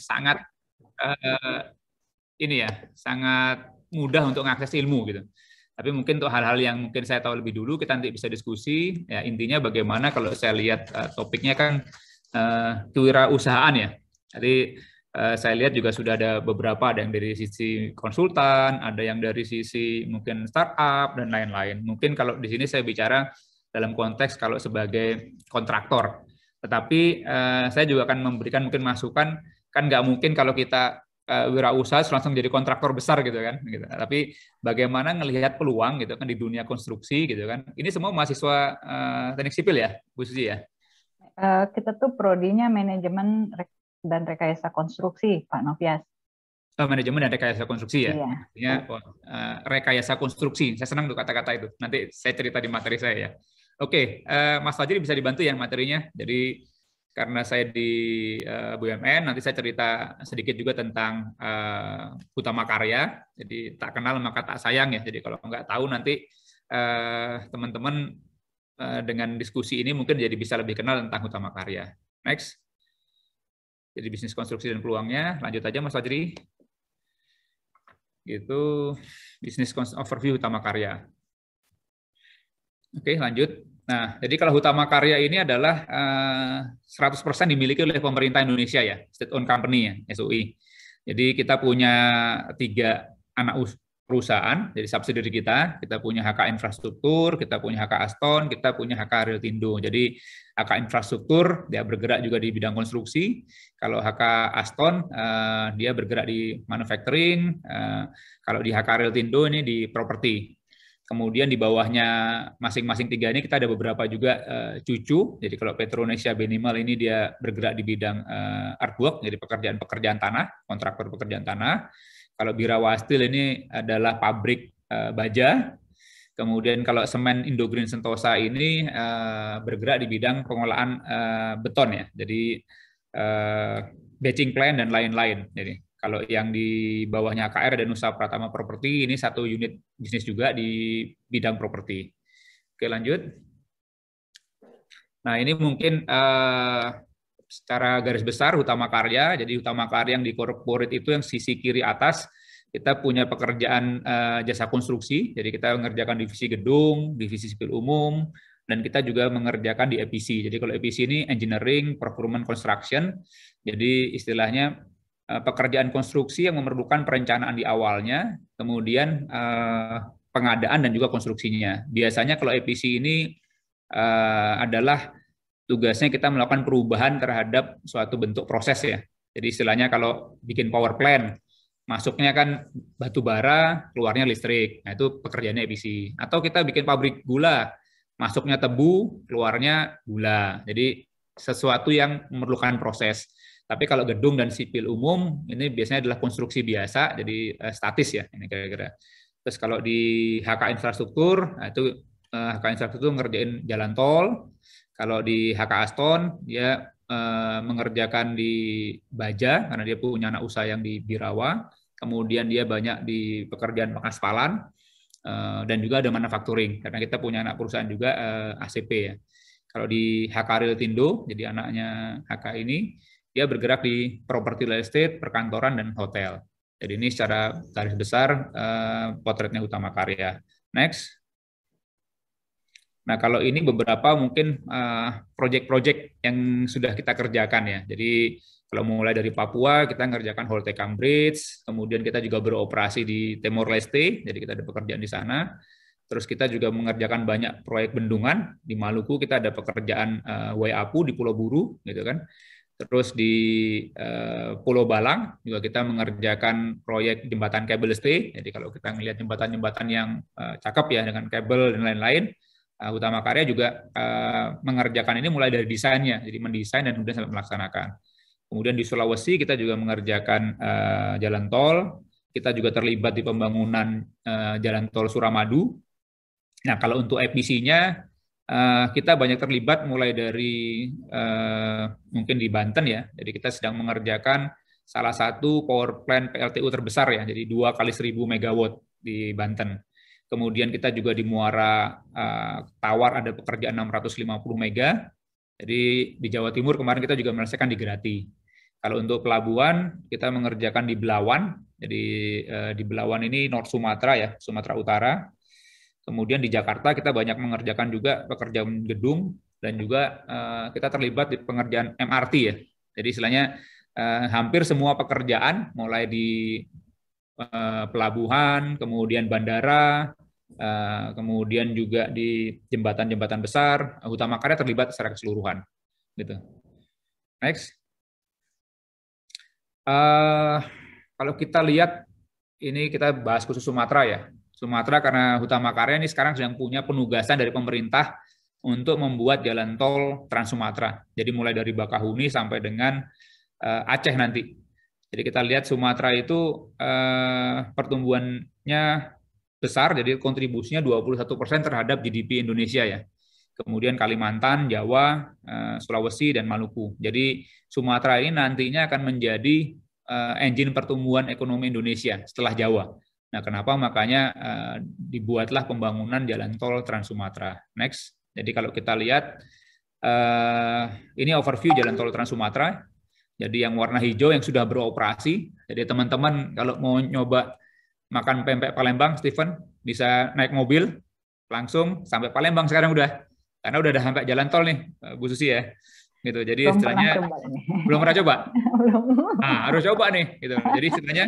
sangat uh, ini ya, sangat mudah untuk mengakses ilmu gitu. Tapi mungkin untuk hal-hal yang mungkin saya tahu lebih dulu, kita nanti bisa diskusi. Ya, intinya bagaimana kalau saya lihat topiknya kan kewirausahaan ya. Jadi saya lihat juga sudah ada beberapa, ada yang dari sisi konsultan, ada yang dari sisi mungkin startup dan lain-lain. Mungkin kalau di sini saya bicara dalam konteks kalau sebagai kontraktor. Tetapi saya juga akan memberikan mungkin masukan, kan nggak mungkin kalau kita wirausaha langsung jadi kontraktor besar gitu kan gitu. Tapi bagaimana ngelihat peluang gitu kan di dunia konstruksi gitu kan. Ini semua mahasiswa teknik sipil ya, Bu Susi ya. Kita tuh prodinya manajemen dan rekayasa konstruksi, Pak Novias. Manajemen dan rekayasa konstruksi ya. Iya. Artinya rekayasa konstruksi. Saya senang tuh kata-kata itu. Nanti saya cerita di materi saya ya. Oke, Mas Fajri bisa dibantu ya materinya. Jadi karena saya di BUMN, nanti saya cerita sedikit juga tentang Hutama Karya. Jadi tak kenal maka tak sayang ya. Jadi kalau nggak tahu nanti teman-teman dengan diskusi ini mungkin jadi bisa lebih kenal tentang Hutama Karya. Next. Jadi bisnis konstruksi dan peluangnya. Lanjut aja Mas Fajri. Itu bisnis overview Hutama Karya. Oke, lanjut. Nah, jadi kalau Hutama Karya ini adalah 100% dimiliki oleh pemerintah Indonesia ya, state owned company ya, SOE. Jadi kita punya 3 anak perusahaan, jadi subsidiary kita punya HK Infrastruktur, kita punya HK Aston, kita punya HK Riltindo. Jadi HK Infrastruktur dia bergerak juga di bidang konstruksi. Kalau HK Aston dia bergerak di manufacturing. Kalau di HK Riltindo ini di properti. Kemudian di bawahnya masing-masing 3 ini kita ada beberapa juga cucu. Jadi kalau Petronesia Benimal ini dia bergerak di bidang artwork, jadi pekerjaan tanah, kontraktor pekerjaan tanah. Kalau Birawa Steel ini adalah pabrik baja. Kemudian kalau Semen Indogreen Sentosa ini bergerak di bidang pengolahan beton ya. Jadi batching plant dan lain-lain. Jadi kalau yang di bawahnya KR dan Nusa Pratama Property ini 1 unit bisnis juga di bidang properti. Oke, lanjut. Nah, ini mungkin secara garis besar Hutama Karya. Jadi Hutama Karya yang di corporate itu yang sisi kiri atas kita punya pekerjaan jasa konstruksi. Jadi kita mengerjakan divisi gedung, divisi sipil umum, dan kita juga mengerjakan di EPC. Jadi kalau EPC ini engineering, procurement, construction. Jadi istilahnya pekerjaan konstruksi yang memerlukan perencanaan di awalnya, kemudian pengadaan dan juga konstruksinya. Biasanya kalau EPC ini adalah tugasnya kita melakukan perubahan terhadap suatu bentuk proses ya. Jadi istilahnya kalau bikin power plant, masuknya kan batu bara, keluarnya listrik. Nah itu pekerjaannya EPC. Atau kita bikin pabrik gula, masuknya tebu, keluarnya gula. Jadi sesuatu yang memerlukan proses. Tapi kalau gedung dan sipil umum ini biasanya adalah konstruksi biasa, jadi statis ya ini kira-kira. Terus kalau di HK Infrastruktur, nah itu HK Infrastruktur ngerjain jalan tol. Kalau di HK Aston dia mengerjakan di baja karena dia punya anak usaha yang di Birawa. Kemudian dia banyak di pekerjaan pengaspalan dan juga ada manufacturing karena kita punya anak perusahaan juga ACP ya. Kalau di HK Riltindo, jadi anaknya HK ini dia bergerak di properti real estate, perkantoran, dan hotel. Jadi ini secara garis besar potretnya Hutama Karya. Next. Nah kalau ini beberapa mungkin proyek-proyek yang sudah kita kerjakan ya. Jadi kalau mulai dari Papua kita ngerjakan Holtecam Bridge, kemudian kita juga beroperasi di Timor Leste, jadi kita ada pekerjaan di sana. Terus kita juga mengerjakan banyak proyek bendungan di Maluku, kita ada pekerjaan Waiapu di Pulau Buru, gitu kan. Terus di Pulau Balang juga kita mengerjakan proyek jembatan kabel stay. Jadi kalau kita melihat jembatan-jembatan yang cakep ya dengan kabel dan lain-lain, Hutama Karya juga mengerjakan ini mulai dari desainnya, jadi mendesain dan kemudian sampai melaksanakan. Kemudian di Sulawesi kita juga mengerjakan jalan tol. Kita juga terlibat di pembangunan jalan tol Suramadu. Nah kalau untuk EPC-nya kita banyak terlibat mulai dari mungkin di Banten ya. Jadi kita sedang mengerjakan salah satu power plant PLTU terbesar ya. Jadi 2 kali 1000 megawatt di Banten. Kemudian kita juga di Muara Tawar ada pekerjaan 650 mega. Jadi di Jawa Timur kemarin kita juga menyelesaikan di Grati. Kalau untuk pelabuhan, kita mengerjakan di Belawan. Jadi di Belawan ini North Sumatera ya, Sumatera Utara. Kemudian di Jakarta kita banyak mengerjakan juga pekerjaan gedung dan juga kita terlibat di pengerjaan MRT ya. Jadi istilahnya hampir semua pekerjaan mulai di pelabuhan, kemudian bandara, kemudian juga di jembatan-jembatan besar, Hutama Karya terlibat secara keseluruhan. Gitu. Next. Kalau kita lihat, ini kita bahas khusus Sumatera ya. Sumatera karena Hutama Karya ini sekarang sedang punya penugasan dari pemerintah untuk membuat jalan tol Trans Sumatera. Jadi mulai dari Bakahuni sampai dengan Aceh nanti. Jadi kita lihat Sumatera itu pertumbuhannya besar, jadi kontribusinya 21% terhadap GDP Indonesia ya. Kemudian Kalimantan, Jawa, Sulawesi, dan Maluku. Jadi Sumatera ini nantinya akan menjadi engine pertumbuhan ekonomi Indonesia setelah Jawa. Nah, kenapa? Makanya dibuatlah pembangunan jalan tol Trans Sumatera. Next. Jadi kalau kita lihat, ini overview jalan tol Trans Sumatera. Jadi yang warna hijau yang sudah beroperasi. Jadi teman-teman kalau mau nyoba makan pempek Palembang, Steven, bisa naik mobil langsung sampai Palembang sekarang udah. Karena udah ada sampai jalan tol nih, Bu Susi ya. Gitu. Jadi Belum istilahnya pernah coba ini. belum pernah coba. Belum. Nah, harus coba nih gitu. Jadi istilahnya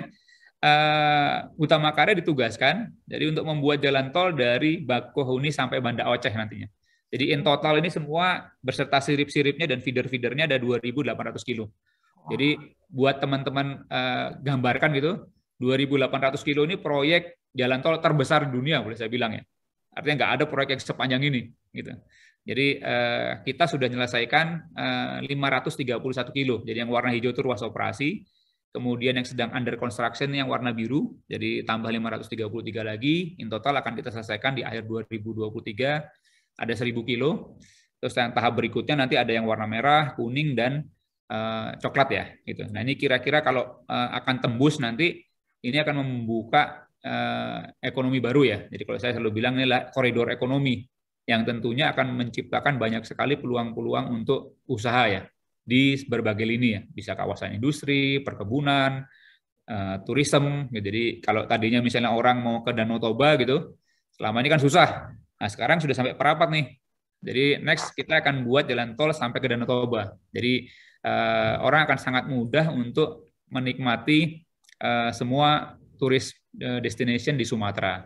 Hutama Karya ditugaskan jadi untuk membuat jalan tol dari Bakauheni sampai Banda Aceh nantinya. Jadi in total ini semua beserta sirip-siripnya dan feeder-feedernya ada 2.800 kilo. Jadi buat teman-teman gambarkan gitu, 2.800 kilo ini proyek jalan tol terbesar di dunia, boleh saya bilang ya. Artinya nggak ada proyek yang sepanjang ini. Gitu. Jadi kita sudah menyelesaikan 531 kilo. Jadi yang warna hijau itu ruas operasi. Kemudian yang sedang under construction yang warna biru, jadi tambah 533 lagi. In total akan kita selesaikan di akhir 2023, ada 1.000 kilo. Terus yang tahap berikutnya nanti ada yang warna merah, kuning, dan coklat ya gitu. Nah ini kira-kira kalau akan tembus nanti ini akan membuka ekonomi baru ya. Jadi kalau saya selalu bilang ini adalah koridor ekonomi yang tentunya akan menciptakan banyak sekali peluang-peluang untuk usaha ya di berbagai lini ya. Bisa kawasan industri, perkebunan, turisme. Gitu. Jadi kalau tadinya misalnya orang mau ke Danau Toba gitu, selama ini kan susah. Nah sekarang sudah sampai Perapat nih. Jadi next kita akan buat jalan tol sampai ke Danau Toba. Jadi orang akan sangat mudah untuk menikmati semua turis destination di Sumatera.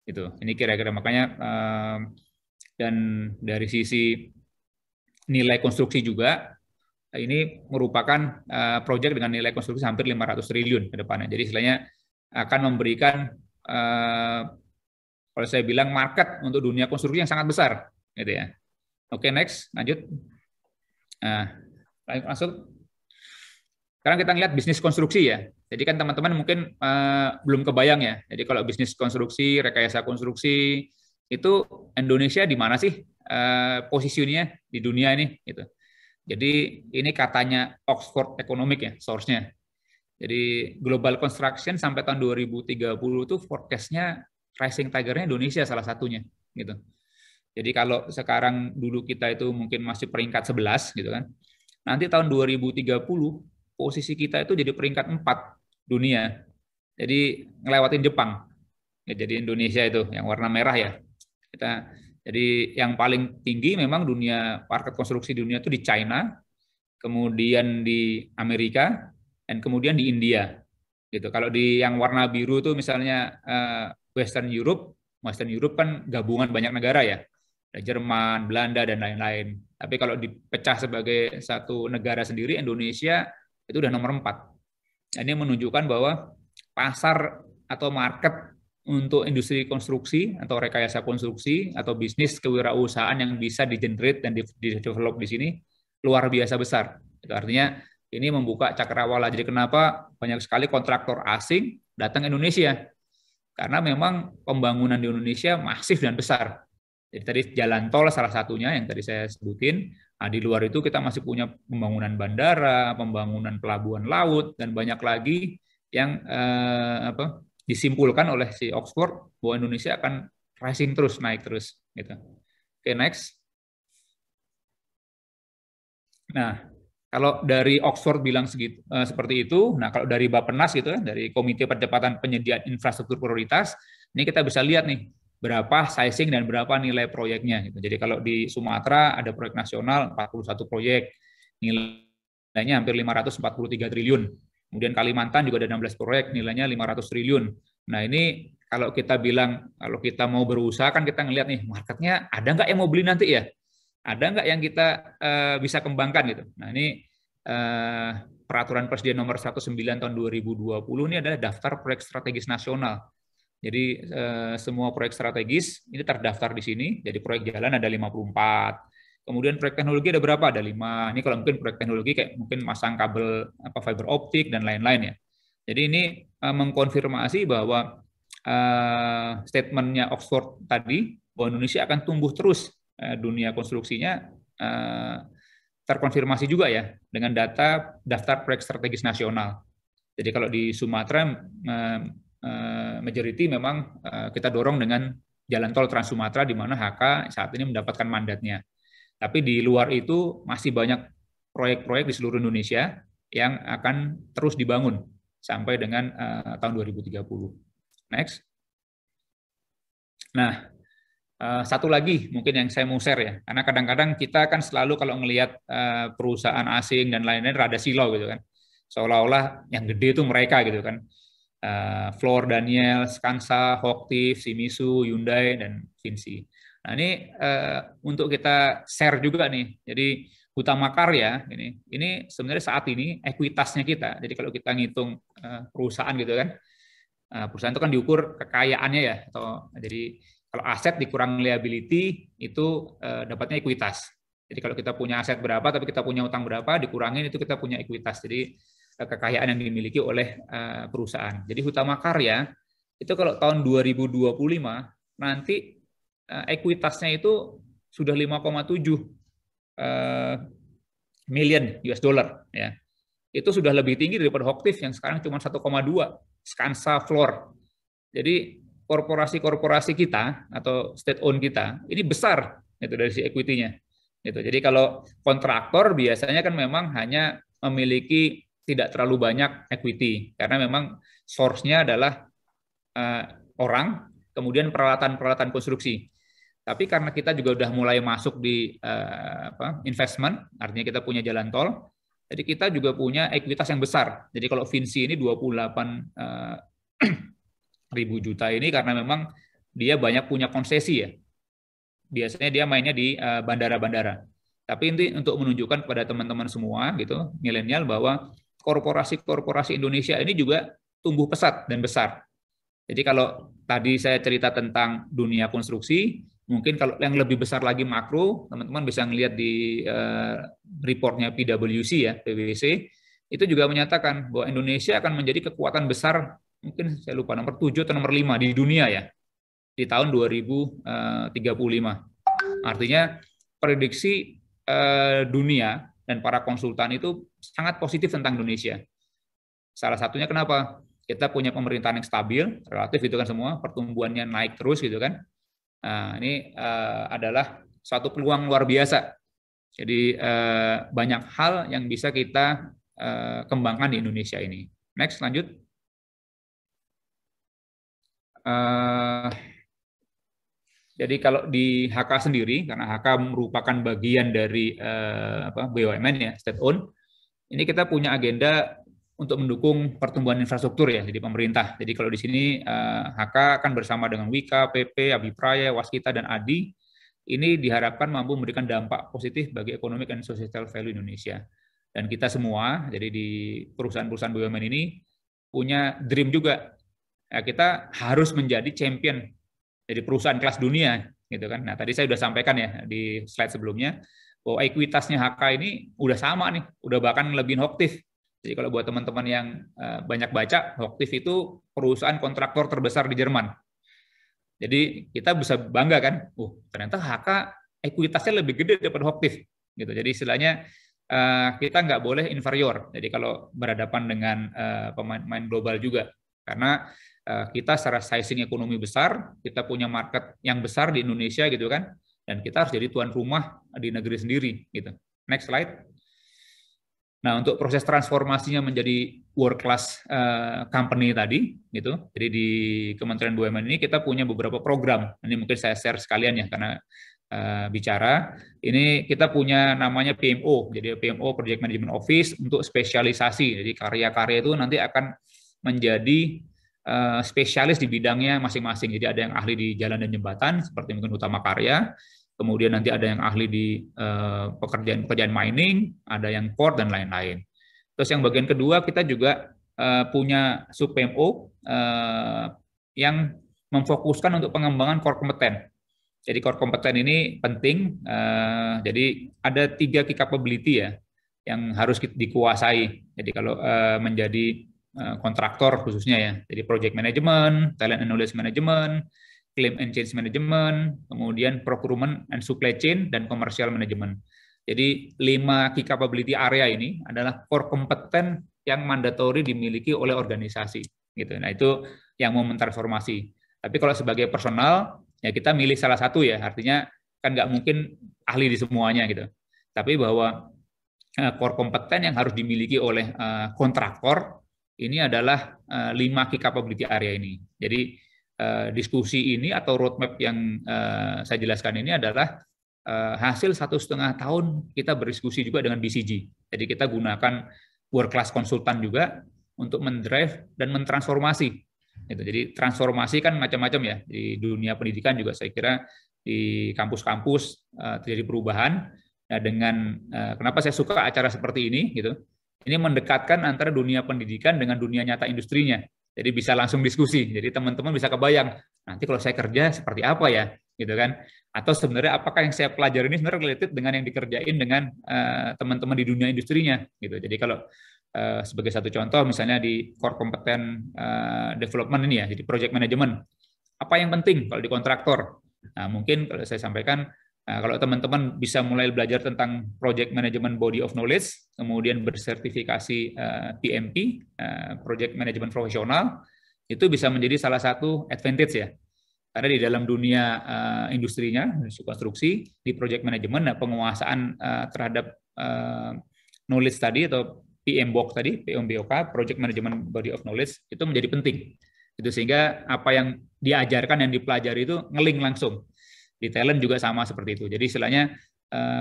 Itu. Ini kira-kira makanya dan dari sisi nilai konstruksi juga ini merupakan proyek dengan nilai konstruksi hampir 500 triliun ke depannya. Jadi istilahnya akan memberikan kalau saya bilang market untuk dunia konstruksi yang sangat besar, gitu ya. Oke, next, lanjut. Nah, masuk. Sekarang kita lihat bisnis konstruksi ya. Jadi kan teman-teman mungkin belum kebayang ya. Jadi kalau bisnis konstruksi, rekayasa konstruksi, itu Indonesia di mana sih posisinya di dunia ini? Gitu. Jadi ini katanya Oxford Economic ya, source-nya. Jadi Global Construction sampai tahun 2030 itu forecast-nya rising tiger-nya Indonesia salah satunya. Gitu. Jadi kalau sekarang dulu kita itu mungkin masih peringkat 11 gitu kan. Nanti tahun 2030 posisi kita itu jadi peringkat 4 dunia. Jadi ngelewatin Jepang. Ya, jadi Indonesia itu yang warna merah ya. Jadi yang paling tinggi memang dunia market konstruksi dunia itu di China, kemudian di Amerika, dan kemudian di India. Gitu. Kalau di yang warna biru itu misalnya Western Europe kan gabungan banyak negara ya. Jerman, Belanda, dan lain-lain. Tapi kalau dipecah sebagai satu negara sendiri, Indonesia itu udah nomor 4. Ini menunjukkan bahwa pasar atau market untuk industri konstruksi atau rekayasa konstruksi atau bisnis kewirausahaan yang bisa di-generate dan di-develop di sini luar biasa besar. Itu artinya ini membuka cakrawala. Jadi kenapa banyak sekali kontraktor asing datang ke Indonesia? Karena memang pembangunan di Indonesia masif dan besar. Jadi tadi jalan tol salah satunya yang tadi saya sebutin. Nah, di luar itu kita masih punya pembangunan bandara, pembangunan pelabuhan laut, dan banyak lagi yang disimpulkan oleh si Oxford bahwa Indonesia akan rising terus, naik terus. Gitu. Oke, next. Nah, Kalau dari Oxford bilang seperti itu, nah kalau dari Bappenas gitu ya, dari Komite Percepatan Penyediaan Infrastruktur Prioritas, ini kita bisa lihat nih berapa sizing dan berapa nilai proyeknya gitu. Jadi kalau di Sumatera ada proyek nasional 41 proyek, nilainya hampir 543 triliun. Kemudian Kalimantan juga ada 16 proyek, nilainya 500 triliun. Nah ini kalau kita bilang, kalau kita mau berusaha kan kita ngelihat nih, marketnya ada nggak yang mau beli nanti ya? Ada nggak yang kita bisa kembangkan gitu. Nah ini Peraturan Presiden nomor 109 tahun 2020 ini adalah daftar proyek strategis nasional. Jadi semua proyek strategis ini terdaftar di sini. Jadi proyek jalan ada 54. Kemudian proyek teknologi ada berapa? Ada 5. Ini kalau mungkin proyek teknologi kayak mungkin masang kabel fiber optik dan lain-lain ya. Jadi ini mengkonfirmasi bahwa statementnya Oxford tadi bahwa Indonesia akan tumbuh terus dunia konstruksinya terkonfirmasi juga ya dengan data daftar proyek strategis nasional. Jadi kalau di Sumatera majority memang kita dorong dengan jalan tol Trans Sumatera di mana HK saat ini mendapatkan mandatnya. Tapi di luar itu masih banyak proyek-proyek di seluruh Indonesia yang akan terus dibangun sampai dengan tahun 2030. Next. Nah, satu lagi mungkin yang saya mau share ya, karena kadang-kadang kita kan selalu kalau ngelihat perusahaan asing dan lain-lain rada silau gitu kan, seolah-olah yang gede itu mereka gitu kan, Fluor Daniel, Skanska, Hochtief, Shimizu, Hyundai dan Vinci. Nah ini untuk kita share juga nih, jadi Hutama Karya ini sebenarnya saat ini ekuitasnya kita, jadi kalau kita ngitung perusahaan gitu kan, perusahaan itu kan diukur kekayaannya ya, atau jadi kalau aset dikurang liability itu dapatnya ekuitas. Jadi kalau kita punya aset berapa tapi kita punya utang berapa dikurangin itu kita punya ekuitas. Jadi kekayaan yang dimiliki oleh perusahaan. Jadi Hutama Karya itu kalau tahun 2025 nanti ekuitasnya itu sudah 5,7 million US dollar ya. Itu sudah lebih tinggi daripada Hochtief yang sekarang cuma 1,2, Skanska, Fluor. Jadi korporasi-korporasi kita atau state owned kita ini besar itu dari si equity-nya. Gitu. Jadi kalau kontraktor biasanya kan memang hanya memiliki tidak terlalu banyak equity karena memang source-nya adalah orang, kemudian peralatan-peralatan konstruksi. Tapi karena kita juga udah mulai masuk di investment, artinya kita punya jalan tol, jadi kita juga punya ekuitas yang besar. Jadi kalau Vinci ini 28 ribu juta ini karena memang dia banyak punya konsesi ya. Biasanya dia mainnya di bandara-bandara. Tapi ini untuk menunjukkan kepada teman-teman semua gitu, milenial bahwa korporasi-korporasi Indonesia ini juga tumbuh pesat dan besar. Jadi kalau tadi saya cerita tentang dunia konstruksi, mungkin kalau yang lebih besar lagi makro, teman-teman bisa ngelihat di reportnya PwC ya, PwC, itu juga menyatakan bahwa Indonesia akan menjadi kekuatan besar, mungkin saya lupa nomor 7 atau nomor 5 di dunia ya, di tahun 2035. Artinya prediksi dunia dan para konsultan itu sangat positif tentang Indonesia. Salah satunya kenapa? Kita punya pemerintahan yang stabil, relatif itu kan semua, pertumbuhannya naik terus gitu kan. Nah, ini adalah suatu peluang luar biasa. Jadi banyak hal yang bisa kita kembangkan di Indonesia ini. Next, lanjut. Jadi kalau di HK sendiri, karena HK merupakan bagian dari BUMN ya, state owned, ini kita punya agenda untuk mendukung pertumbuhan infrastruktur ya, jadi pemerintah. Jadi kalau di sini HK akan bersama dengan Wika, PP, Abipraya, Waskita, dan ADI, ini diharapkan mampu memberikan dampak positif bagi ekonomi dan societal value Indonesia. Dan kita semua, jadi di perusahaan-perusahaan BUMN ini punya dream juga. Ya, kita harus menjadi champion, jadi perusahaan kelas dunia, gitu kan. Nah, tadi saya sudah sampaikan ya di slide sebelumnya, bahwa ekuitasnya HK ini udah sama nih, udah bahkan lebihin Hochtief. Jadi kalau buat teman-teman yang banyak baca, Hochtief itu perusahaan kontraktor terbesar di Jerman. Jadi kita bisa bangga kan, ternyata HK ekuitasnya lebih gede daripada Hochtief. Gitu. Jadi istilahnya kita nggak boleh inferior. Jadi kalau berhadapan dengan pemain global juga, karena kita secara sizing ekonomi besar, kita punya market yang besar di Indonesia gitu kan, dan kita harus jadi tuan rumah di negeri sendiri gitu. Next slide. Nah, untuk proses transformasinya menjadi world class company tadi, gitu. Jadi di Kementerian BUMN ini kita punya beberapa program. Ini mungkin saya share sekalian ya, karena bicara. Ini kita punya namanya PMO, jadi PMO Project Management Office untuk spesialisasi. Jadi karya-karya itu nanti akan menjadi spesialis di bidangnya masing-masing. Jadi ada yang ahli di jalan dan jembatan, seperti mungkin utama karya. Kemudian nanti ada yang ahli di pekerjaan-pekerjaan mining, ada yang port dan lain-lain. Terus yang bagian kedua kita juga punya sub PMO yang memfokuskan untuk pengembangan core kompeten. Jadi core kompeten ini penting. Jadi ada 3 key capability ya yang harus dikuasai. Jadi kalau menjadi kontraktor khususnya ya, jadi project management, talent and knowledge management, claim and change management, kemudian procurement and supply chain, dan commercial management. Jadi 5 key capability area ini adalah core kompeten yang mandatori dimiliki oleh organisasi. Gitu. Nah itu yang mau mentransformasi. Tapi kalau sebagai personal, ya kita milih salah satu ya, artinya kan nggak mungkin ahli di semuanya gitu. Tapi bahwa core kompeten yang harus dimiliki oleh kontraktor ini adalah 5 key capability area ini. Jadi diskusi ini atau roadmap yang saya jelaskan ini adalah hasil 1,5 tahun kita berdiskusi juga dengan BCG. Jadi kita gunakan world class konsultan juga untuk mendrive dan mentransformasi. Jadi transformasi kan macam-macam ya. Di dunia pendidikan juga saya kira di kampus-kampus terjadi perubahan. Nah, dengan kenapa saya suka acara seperti ini gitu. Ini mendekatkan antara dunia pendidikan dengan dunia nyata industrinya. Jadi bisa langsung diskusi. Jadi teman-teman bisa kebayang, nanti kalau saya kerja seperti apa ya, gitu kan? Atau sebenarnya apakah yang saya pelajari ini sebenarnya related dengan yang dikerjain dengan teman-teman di dunia industrinya, gitu. Jadi kalau sebagai satu contoh, misalnya di core kompeten development ini ya, jadi project management, apa yang penting kalau di kontraktor? Nah, mungkin kalau saya sampaikan, kalau teman-teman bisa mulai belajar tentang Project Management Body of Knowledge, kemudian bersertifikasi PMP, Project Management Profesional, itu bisa menjadi salah satu advantage ya. Karena di dalam dunia industrinya, industri konstruksi, di Project Management, penguasaan terhadap knowledge tadi atau PMBOK tadi, PMBOK, Project Management Body of Knowledge, itu menjadi penting. Itu sehingga apa yang diajarkan, yang dipelajari itu ngeling langsung. Di talent juga sama seperti itu. Jadi istilahnya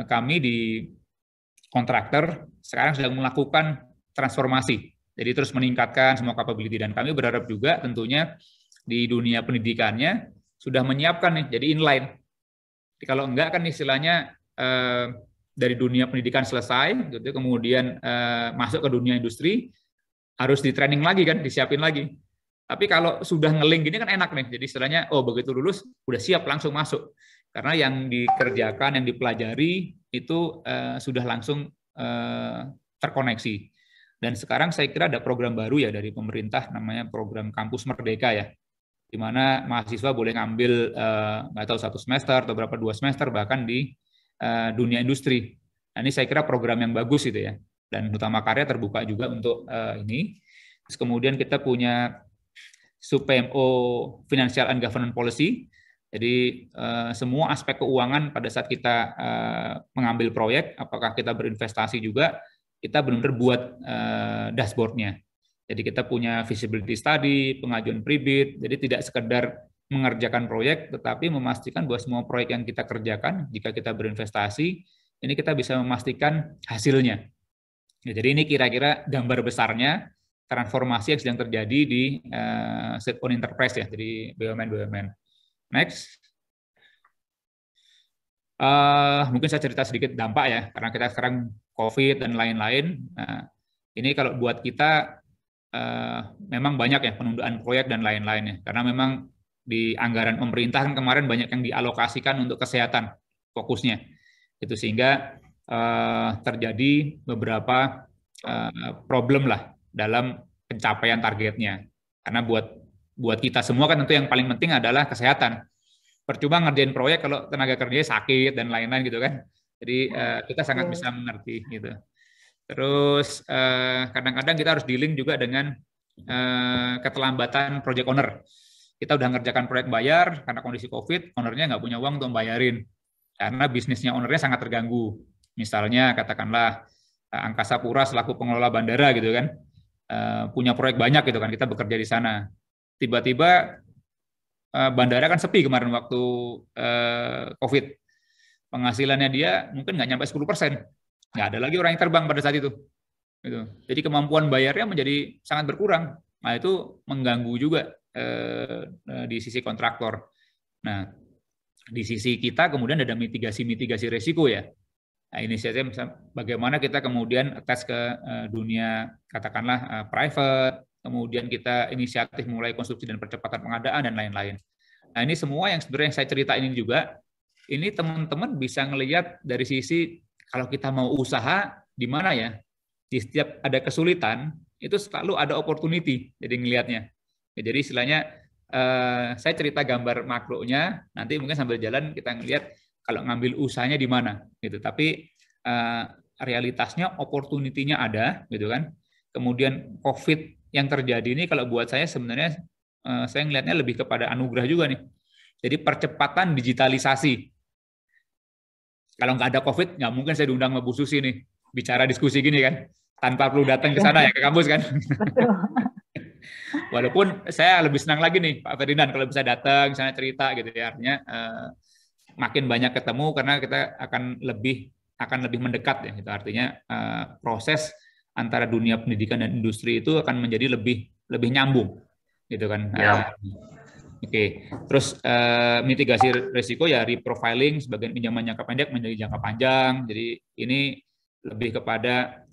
kami di kontraktor sekarang sedang melakukan transformasi. Jadi terus meningkatkan semua capability, dan kami berharap juga tentunya di dunia pendidikannya sudah menyiapkan nih, jadi inline. Jadi kalau enggak kan istilahnya dari dunia pendidikan selesai, gitu, kemudian masuk ke dunia industri, harus di training lagi kan, disiapin lagi. Tapi kalau sudah ngeling gini kan enak nih, jadi istilahnya, oh begitu lulus, udah siap langsung masuk. Karena yang dikerjakan, yang dipelajari, itu sudah langsung terkoneksi. Dan sekarang saya kira ada program baru ya dari pemerintah, namanya program Kampus Merdeka ya, di mana mahasiswa boleh ngambil, nggak tahu 1 semester atau berapa 2 semester, bahkan di dunia industri. Nah ini saya kira program yang bagus itu ya. Dan Utama Karya terbuka juga untuk ini. Terus kemudian kita punya Sub-PMO Financial and Governance Policy. Jadi semua aspek keuangan pada saat kita mengambil proyek, apakah kita berinvestasi juga, kita benar-benar buat dashboardnya. Jadi kita punya feasibility study, pengajuan pre-bid, jadi tidak sekedar mengerjakan proyek, tetapi memastikan bahwa semua proyek yang kita kerjakan, jika kita berinvestasi, ini kita bisa memastikan hasilnya. Ya, jadi ini kira-kira gambar besarnya transformasi yang sedang terjadi di state-owned enterprise ya, jadi BUMN. Next. Mungkin saya cerita sedikit dampak ya, karena kita sekarang COVID dan lain-lain. Nah, ini kalau buat kita memang banyak ya penundaan proyek dan lain-lain ya, karena memang di anggaran pemerintah kan kemarin banyak yang dialokasikan untuk kesehatan fokusnya, itu sehingga terjadi beberapa problem lah dalam pencapaian targetnya. Karena buat kita semua kan tentu yang paling penting adalah kesehatan. Percuma ngerjain proyek kalau tenaga kerjanya sakit dan lain-lain gitu kan. Jadi kita sangat bisa mengerti gitu. Terus kadang-kadang kita harus dealing juga dengan keterlambatan project owner. Kita udah ngerjakan proyek bayar, karena kondisi COVID, ownernya nggak punya uang untuk bayarin. Karena bisnisnya ownernya sangat terganggu. Misalnya katakanlah Angkasa Pura selaku pengelola bandara gitu kan, punya proyek banyak gitu kan, kita bekerja di sana. Tiba-tiba bandara kan sepi kemarin waktu COVID. Penghasilannya dia mungkin nggak nyampe 10%. Nggak ada lagi orang yang terbang pada saat itu. Gitu. Jadi kemampuan bayarnya menjadi sangat berkurang. Nah, itu mengganggu juga di sisi kontraktor. Nah, di sisi kita kemudian ada mitigasi resiko ya. Nah, inisiatif bagaimana kita kemudian attach ke dunia katakanlah private, kemudian kita inisiatif mulai konstruksi dan percepatan pengadaan dan lain-lain. Nah, ini semua yang sebenarnya saya ceritain ini juga, ini teman-teman bisa ngelihat dari sisi kalau kita mau usaha di mana ya, di setiap ada kesulitan itu selalu ada opportunity. Jadi ngelihatnya. Ya, jadi istilahnya saya cerita gambar makronya, nanti mungkin sambil jalan kita ngelihat kalau ngambil usahanya di mana gitu. Tapi realitasnya opportunity-nya ada gitu kan. Kemudian COVID yang terjadi ini kalau buat saya sebenarnya saya ngelihatnya lebih kepada anugerah juga nih. Jadi percepatan digitalisasi. Kalau nggak ada COVID, nggak mungkin saya diundang sama Bu Susi nih bicara diskusi gini kan, tanpa perlu datang ke sana ya ke kampus kan. Betul. Walaupun saya lebih senang lagi nih Pak Ferdinand kalau bisa datang, misalnya cerita gitu ya, artinya makin banyak ketemu karena kita akan lebih mendekat ya. Itu artinya proses antara dunia pendidikan dan industri itu akan menjadi lebih nyambung gitu kan. Ya. Oke, terus mitigasi risiko ya reprofiling sebagian pinjaman jangka pendek menjadi jangka panjang. Jadi ini lebih kepada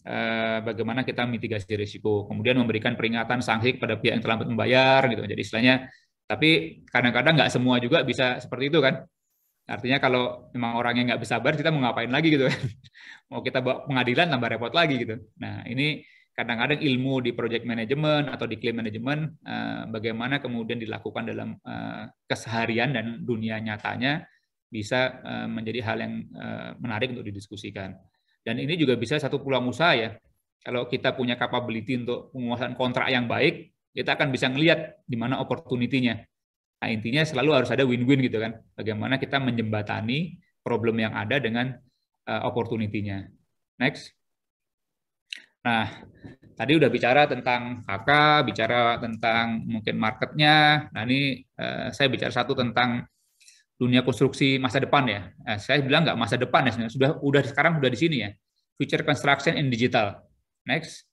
bagaimana kita mitigasi risiko. Kemudian memberikan peringatan sanksi kepada pihak yang terlambat membayar gitu. Jadi istilahnya, tapi kadang-kadang nggak semua juga bisa seperti itu kan. Artinya kalau memang orangnya nggak bersabar, kita mau ngapain lagi gitu kan. Mau kita bawa pengadilan tambah repot lagi gitu. Nah ini kadang-kadang ilmu di project management atau di claim management bagaimana kemudian dilakukan dalam keseharian dan dunia nyatanya bisa menjadi hal yang menarik untuk didiskusikan. Dan ini juga bisa satu peluang usaha ya. Kalau kita punya capability untuk penguasaan kontrak yang baik, kita akan bisa ngelihat di mana opportunity-nya. Nah, intinya selalu harus ada win-win gitu kan. Bagaimana kita menjembatani problem yang ada dengan opportunity-nya. Next. Nah, tadi udah bicara tentang KK, bicara tentang mungkin marketnya. Nah, ini saya bicara satu tentang dunia konstruksi masa depan ya. Saya bilang nggak masa depan ya, sudah sekarang sudah di sini ya. Future construction in digital. Next.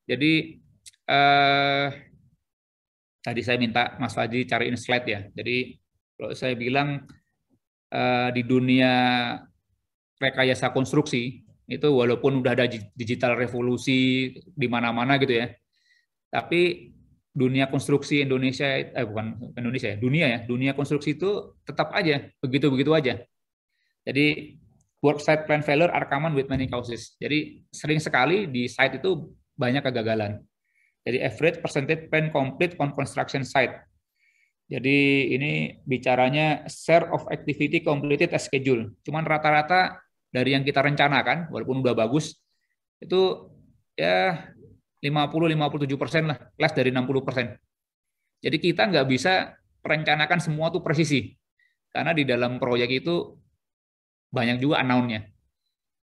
Jadi tadi saya minta Mas Fadli cariin slide ya. Jadi kalau saya bilang di dunia rekayasa konstruksi itu walaupun udah ada digital revolusi di mana-mana gitu ya, tapi dunia konstruksi Indonesia, bukan Indonesia ya, dunia konstruksi itu tetap aja begitu-begitu aja. Jadi work site plan failure are common with many causes. Jadi sering sekali di site itu banyak kegagalan. Jadi average percentage plan complete on construction site. Jadi ini bicaranya share of activity completed as schedule. Cuman rata-rata dari yang kita rencanakan, walaupun udah bagus, itu ya 50-57% lah, less dari 60%. Jadi kita nggak bisa merencanakan semua tuh presisi, karena di dalam proyek itu banyak juga unknown-nya.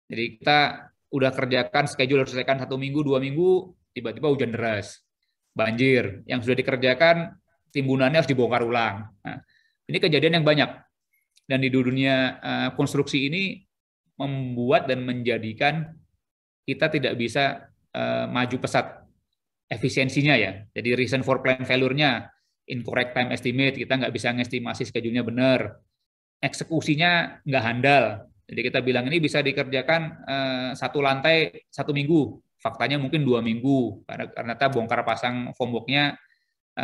Jadi kita udah kerjakan schedule harus selesaikan 1 minggu, 2 minggu, tiba-tiba hujan deras, banjir, yang sudah dikerjakan timbunannya harus dibongkar ulang. Nah, ini kejadian yang banyak. Dan di dunia konstruksi ini membuat dan menjadikan kita tidak bisa maju pesat efisiensinya ya. Jadi reason for plan failure-nya, incorrect time estimate, kita nggak bisa ngestimasi schedule-nya benar. Eksekusinya nggak handal. Jadi kita bilang ini bisa dikerjakan 1 lantai 1 minggu. Faktanya mungkin 2 minggu. Karena ternyata bongkar pasang foambox-nya,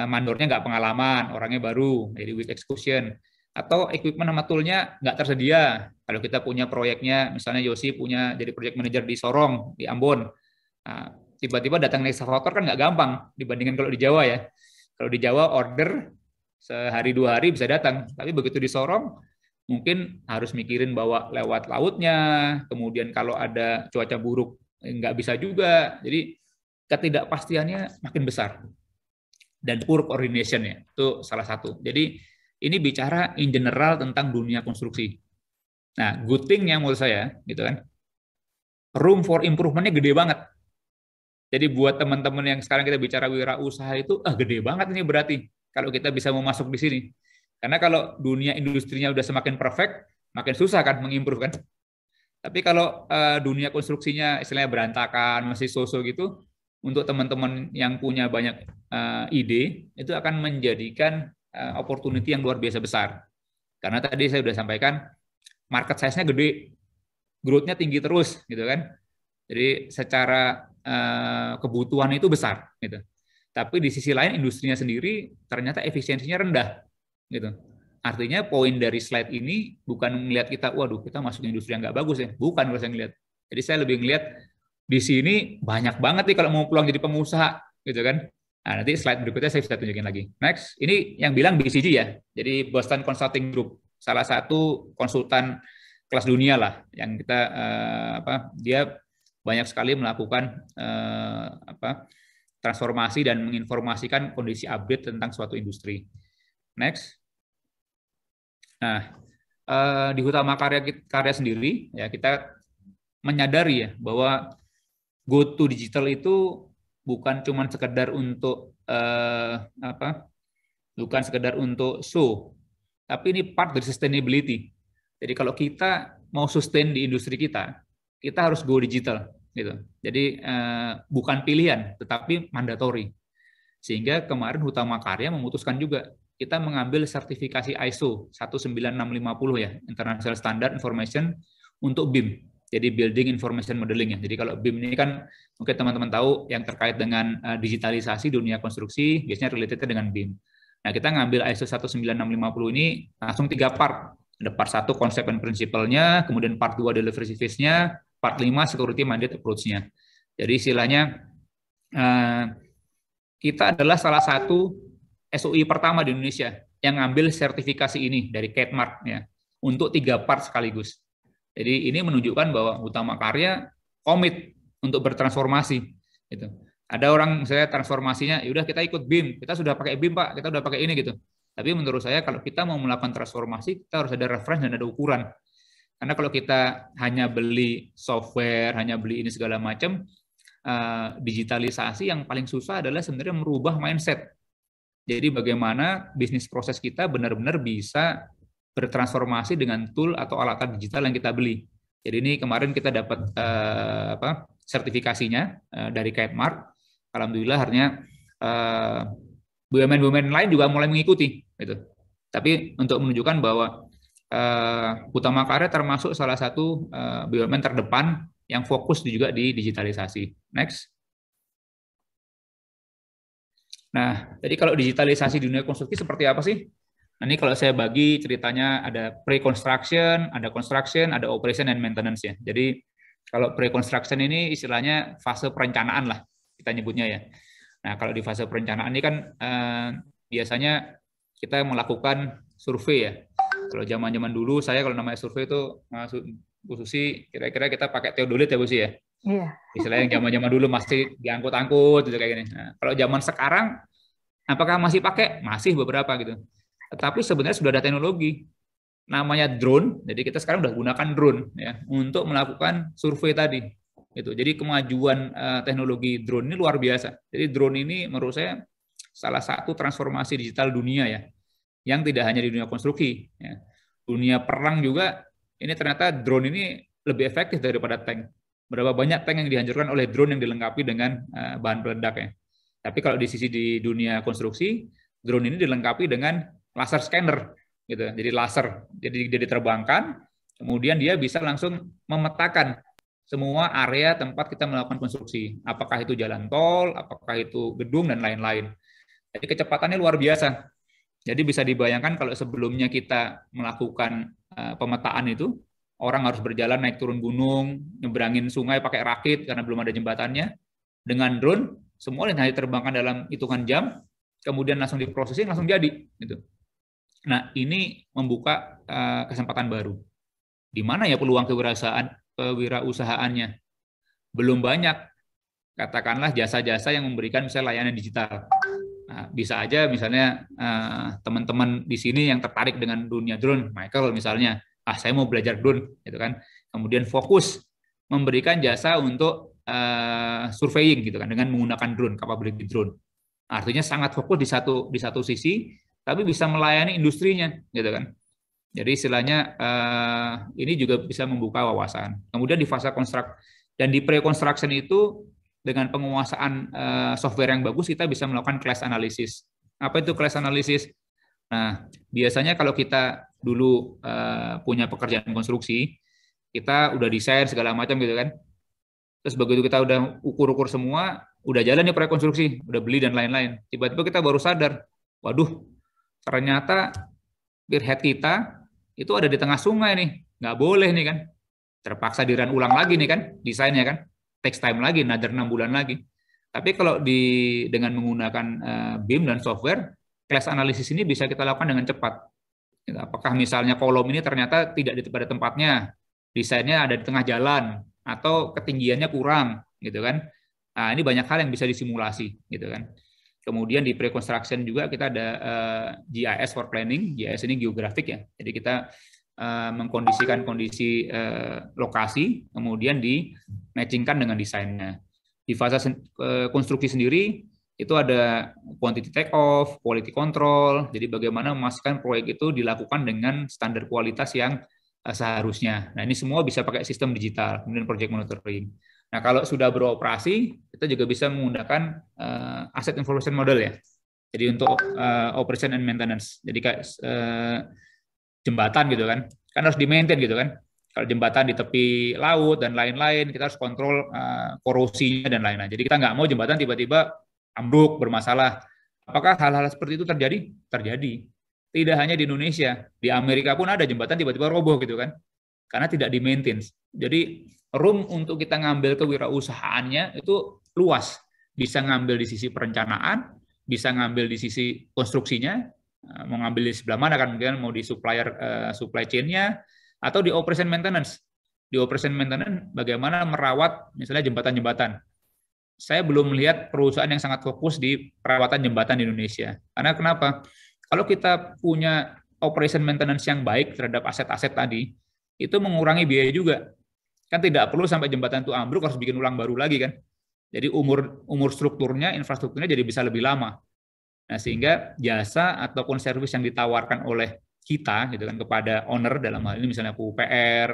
mandornya nggak pengalaman, orangnya baru, jadi weak execution. Atau equipment sama tool-nya nggak tersedia. Kalau kita punya proyeknya, misalnya Yosi punya jadi project manager di Sorong, di Ambon, nah, tiba-tiba datang excavator kan nggak gampang dibandingkan kalau di Jawa ya. Kalau di Jawa order sehari 2 hari bisa datang, tapi begitu di Sorong mungkin harus mikirin bawa lewat lautnya, kemudian kalau ada cuaca buruk nggak bisa juga. Jadi ketidakpastiannya makin besar. Dan poor coordination ya, itu salah satu. Jadi ini bicara in general tentang dunia konstruksi. Nah, good thing-nya menurut saya, gitu kan, room for improvement-nya gede banget. Jadi buat teman-teman yang sekarang kita bicara wirausaha itu, gede banget ini berarti kalau kita bisa mau masuk di sini. Karena kalau dunia industrinya udah semakin perfect, makin susah kan mengimprove kan. Tapi kalau dunia konstruksinya istilahnya berantakan, masih so-so gitu, untuk teman-teman yang punya banyak ide, itu akan menjadikan opportunity yang luar biasa besar. Karena tadi saya sudah sampaikan, market size-nya gede, growth-nya tinggi terus, gitu kan. Jadi secara kebutuhan itu besar, gitu. Tapi di sisi lain industrinya sendiri ternyata efisiensinya rendah, gitu. Artinya poin dari slide ini bukan melihat kita, waduh kita masuk industri yang nggak bagus ya, bukan kalau saya ngelihat. Jadi saya lebih ngelihat di sini banyak banget nih kalau mau peluang jadi pengusaha, gitu kan. Nah, nanti slide berikutnya saya bisa tunjukin lagi. Next, ini yang bilang BCG ya, jadi Boston Consulting Group, salah satu konsultan kelas dunia lah, yang kita dia banyak sekali melakukan transformasi dan menginformasikan kondisi update tentang suatu industri. Next. Nah, di Hutama Karya sendiri ya kita menyadari ya bahwa go to digital itu bukan cuma sekedar untuk bukan sekedar untuk show, tapi ini part dari sustainability. Jadi kalau kita mau sustain di industri kita harus go digital gitu. Jadi bukan pilihan tetapi mandatory. Sehingga kemarin Hutama Karya memutuskan juga kita mengambil sertifikasi ISO 19650 ya, International Standard Information untuk BIM. Jadi Building Information Modeling ya. Jadi kalau BIM ini kan mungkin teman-teman tahu yang terkait dengan digitalisasi dunia konstruksi, biasanya related dengan BIM. Nah, kita ngambil ISO 19650 ini langsung 3 part. Ada part 1 konsep dan prinsipalnya, kemudian part 2 delivery service-nya, part 5 security mandate approach-nya. Jadi istilahnya kita adalah salah satu SOI pertama di Indonesia yang ngambil sertifikasi ini dari CATMARK ya, untuk 3 part sekaligus. Jadi ini menunjukkan bahwa Hutama Karya komit untuk bertransformasi. Gitu. Ada orang misalnya transformasinya, yaudah kita ikut BIM, kita sudah pakai BIM Pak, kita sudah pakai ini gitu. Tapi menurut saya kalau kita mau melakukan transformasi, kita harus ada reference dan ada ukuran. Karena kalau kita hanya beli software, hanya beli ini segala macam, digitalisasi yang paling susah adalah sebenarnya merubah mindset. Jadi bagaimana bisnis proses kita benar-benar bisa bertransformasi dengan tool atau alat digital yang kita beli. Jadi ini kemarin kita dapat sertifikasinya dari CATMARK. Alhamdulillah artinya BUMN-BUMN lain juga mulai mengikuti. Gitu. Tapi untuk menunjukkan bahwa Hutama Karya termasuk salah satu BUMN terdepan yang fokus juga di digitalisasi. Next. Nah, jadi kalau digitalisasi dunia konstruksi seperti apa sih? Nah, ini kalau saya bagi ceritanya ada pre-construction, ada construction, ada operation and maintenance ya. Jadi kalau pre-construction ini istilahnya fase perencanaan lah kita nyebutnya ya. Nah, kalau di fase perencanaan ini kan biasanya kita melakukan survei ya. Kalau zaman-zaman dulu saya kalau namanya survei itu Bu Susi kira-kira kita pakai teodolit ya Bu Susi ya. Iya. Istilahnya yang zaman-zaman dulu masih diangkut-angkut gitu kayak gini. Nah, kalau zaman sekarang apakah masih pakai? Masih beberapa gitu. Tetapi sebenarnya sudah ada teknologi namanya drone. Jadi kita sekarang udah gunakan drone ya untuk melakukan survei tadi. Gitu. Jadi kemajuan teknologi drone ini luar biasa. Jadi drone ini menurut saya salah satu transformasi digital dunia ya. Yang tidak hanya di dunia konstruksi ya. Dunia perang juga ini ternyata drone ini lebih efektif daripada tank. Berapa banyak tank yang dihancurkan oleh drone yang dilengkapi dengan bahan peledak ya. Tapi kalau di sisi di dunia konstruksi, drone ini dilengkapi dengan laser scanner gitu. Jadi laser, jadi dia diterbangkan, kemudian dia bisa langsung memetakan semua area tempat kita melakukan konstruksi. Apakah itu jalan tol, apakah itu gedung dan lain-lain. Jadi kecepatannya luar biasa. Jadi bisa dibayangkan kalau sebelumnya kita melakukan pemetaan itu, orang harus berjalan naik turun gunung, nyebrangin sungai pakai rakit karena belum ada jembatannya. Dengan drone, semua yang hanya diterbangkan dalam hitungan jam, kemudian langsung diprosesing, langsung jadi. Gitu. Nah, ini membuka kesempatan baru. Di mana ya peluang kewirausahaannya? Belum banyak. Katakanlah jasa-jasa yang memberikan misalnya layanan digital. Nah, bisa aja misalnya teman-teman di sini yang tertarik dengan dunia drone, Michael misalnya, saya mau belajar drone, gitu kan. Kemudian fokus memberikan jasa untuk surveying gitu kan dengan menggunakan drone, capability drone. Artinya sangat fokus di satu sisi, tapi bisa melayani industrinya gitu kan. Jadi istilahnya ini juga bisa membuka wawasan. Kemudian di fase konstruk dan di pre-construction itu dengan penguasaan software yang bagus kita bisa melakukan clash analysis. Apa itu clash analysis? Nah, biasanya kalau kita dulu punya pekerjaan konstruksi, kita udah desain segala macam gitu kan. Terus begitu kita udah ukur-ukur semua, udah jalan nih proyek konstruksi, udah beli dan lain-lain. Tiba-tiba kita baru sadar, waduh, ternyata spearhead kita itu ada di tengah sungai nih, nggak boleh nih kan. Terpaksa dirun ulang lagi nih kan, desainnya kan. Takes time lagi, another 6 bulan lagi. Tapi kalau dengan menggunakan BIM dan software, clash analysis ini bisa kita lakukan dengan cepat. Apakah misalnya kolom ini ternyata tidak pada tempatnya, desainnya ada di tengah jalan, atau ketinggiannya kurang, gitu kan? Nah, ini banyak hal yang bisa disimulasi, gitu kan? Kemudian di pre-construction juga kita ada GIS for planning. GIS ini geografik ya. Jadi kita mengkondisikan kondisi lokasi, kemudian di-matchingkan dengan desainnya. Di fase konstruksi sendiri, itu ada quantity take off, quality control, jadi bagaimana memastikan proyek itu dilakukan dengan standar kualitas yang seharusnya. Nah, ini semua bisa pakai sistem digital, kemudian project monitoring. Nah, kalau sudah beroperasi, kita juga bisa menggunakan asset information model ya. Jadi untuk operation and maintenance. Jadi kayak jembatan gitu kan harus di-maintain gitu kan. Kalau jembatan di tepi laut dan lain-lain, kita harus kontrol korosinya dan lain-lain. Jadi kita nggak mau jembatan tiba-tiba ambruk, bermasalah. Apakah hal-hal seperti itu terjadi? Terjadi. Tidak hanya di Indonesia, di Amerika pun ada jembatan tiba-tiba roboh gitu kan, karena tidak di-maintain. Jadi room untuk kita ngambil kewirausahaannya itu luas. Bisa ngambil di sisi perencanaan, bisa ngambil di sisi konstruksinya, mau ngambil di sebelah mana kan, mungkin mau di supply chain-nya, atau di operation maintenance. Di operation maintenance bagaimana merawat misalnya jembatan-jembatan. Saya belum melihat perusahaan yang sangat fokus di perawatan jembatan di Indonesia. Karena kenapa? Kalau kita punya operation maintenance yang baik terhadap aset-aset tadi, itu mengurangi biaya juga. Kan tidak perlu sampai jembatan itu ambruk harus bikin ulang baru lagi kan. Jadi umur strukturnya, infrastrukturnya jadi bisa lebih lama. Nah, sehingga jasa ataupun servis yang ditawarkan oleh kita gitu kan kepada owner dalam hal ini misalnya PUPR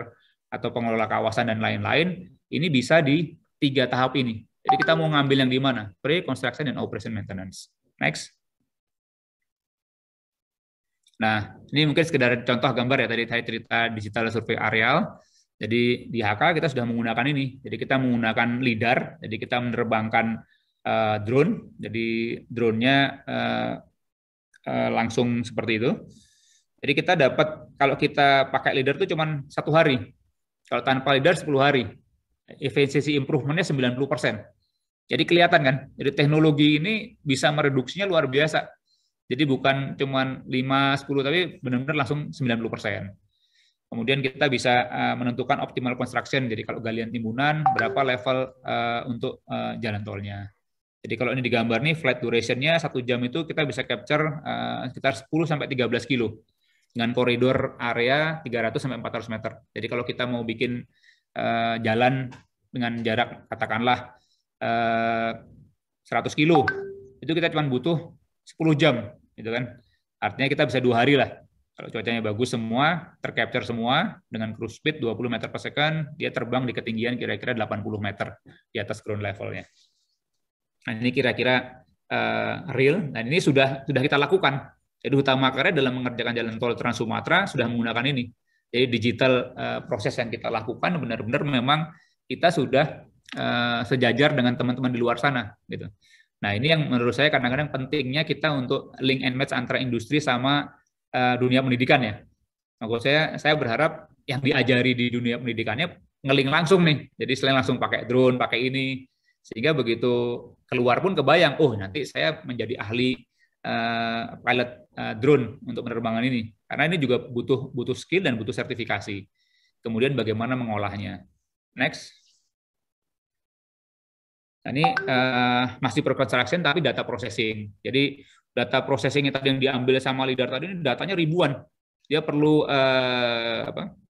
atau pengelola kawasan dan lain-lain, ini bisa di 3 tahap ini. Jadi kita mau ngambil yang di mana? Pre-construction dan operation maintenance. Next. Nah, ini mungkin sekedar contoh gambar ya, tadi saya cerita digital survey areal. Jadi di HK kita sudah menggunakan ini. Jadi kita menggunakan LiDAR, jadi kita menerbangkan drone. Jadi drone-nya langsung seperti itu. Jadi kita dapat, kalau kita pakai LiDAR itu cuma 1 hari. Kalau tanpa LiDAR 10 hari. Efisiensi improvement-nya 90%. Jadi kelihatan kan, jadi teknologi ini bisa mereduksinya luar biasa. Jadi bukan cuma 5-10 tapi benar-benar langsung 90%. Kemudian kita bisa menentukan optimal construction. Jadi kalau galian timbunan berapa level untuk jalan tolnya. Jadi kalau ini digambar nih flight duration-nya 1 jam itu kita bisa capture sekitar 10-13 kilo dengan koridor area 300-400 meter. Jadi kalau kita mau bikin jalan dengan jarak katakanlah 100 kilo, itu kita cuma butuh 10 jam gitu kan. Artinya kita bisa 2 hari lah. Kalau cuacanya bagus semua, tercapture semua dengan cruise speed 20 meter per second, dia terbang di ketinggian kira-kira 80 meter di atas ground levelnya. Nah, ini kira-kira real dan ini sudah kita lakukan. Jadi Hutama Karya dalam mengerjakan jalan tol Trans Sumatera sudah menggunakan ini. Jadi digital proses yang kita lakukan benar-benar memang kita sudah sejajar dengan teman-teman di luar sana gitu. Nah, ini yang menurut saya kadang-kadang pentingnya kita untuk link and match antara industri sama dunia pendidikan ya. Maksud saya berharap yang diajari di dunia pendidikannya ngeling langsung nih. Jadi selain langsung pakai drone, pakai ini, sehingga begitu keluar pun kebayang, oh nanti saya menjadi ahli pilot drone untuk penerbangan ini. Karena ini juga butuh skill dan butuh sertifikasi. Kemudian bagaimana mengolahnya. Next. Nah, ini masih pre-construction tapi data processing. Jadi data processing tadi yang diambil sama LiDAR tadi ini datanya ribuan. Dia perlu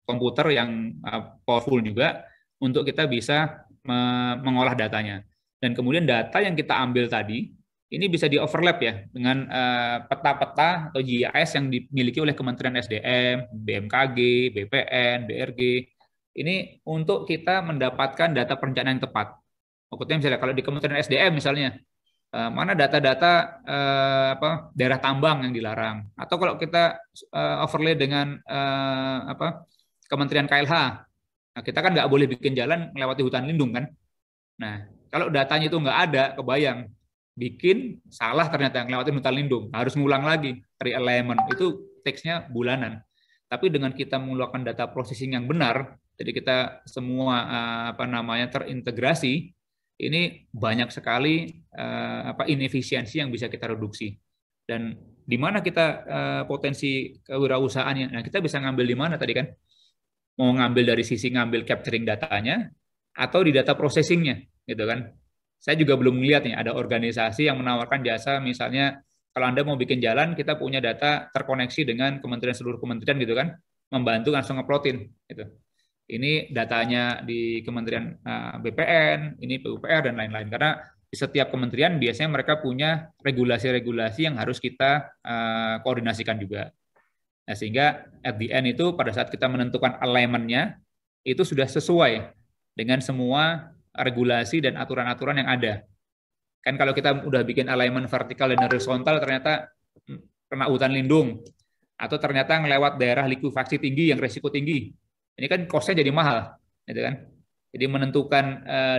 komputer yang powerful juga. untuk kita bisa mengolah datanya. Dan kemudian data yang kita ambil tadi, ini bisa di-overlap ya dengan peta-peta atau GIS yang dimiliki oleh Kementerian SDM, BMKG, BPN, BRG. Ini untuk kita mendapatkan data perencanaan yang tepat. Maksudnya misalnya kalau di Kementerian SDM misalnya, mana data-data daerah tambang yang dilarang, atau kalau kita overlay dengan Kementerian KLH, nah kita kan nggak boleh bikin jalan melewati hutan lindung kan. Nah kalau datanya itu nggak ada, kebayang bikin salah ternyata yang lewatin hutan lindung, harus ngulang lagi re-alignment, itu teksnya bulanan. Tapi dengan kita mengeluarkan data processing yang benar, jadi kita semua terintegrasi, ini banyak sekali inefisiensi yang bisa kita reduksi. Dan di mana kita potensi kewirausahaannya? Nah, kita bisa ngambil di mana tadi kan? Mau ngambil dari sisi ngambil capturing datanya atau di data processingnya, gitu kan? Saya juga belum melihat nih ada organisasi yang menawarkan jasa, misalnya kalau Anda mau bikin jalan, kita punya data terkoneksi dengan seluruh kementerian gitu kan, membantu langsung ngeplotin gitu. Ini datanya di Kementerian BPN, ini PUPR dan lain-lain. Karena di setiap kementerian biasanya mereka punya regulasi-regulasi yang harus kita koordinasikan juga. Nah, sehingga at the end itu pada saat kita menentukan alignment-nya itu sudah sesuai dengan semua regulasi dan aturan-aturan yang ada. Kan kalau kita udah bikin alignment vertikal dan horizontal ternyata kena hutan lindung atau ternyata ngelewat daerah likuifaksi tinggi yang resiko tinggi. Ini kan cost-nya jadi mahal, gitu kan? Jadi menentukan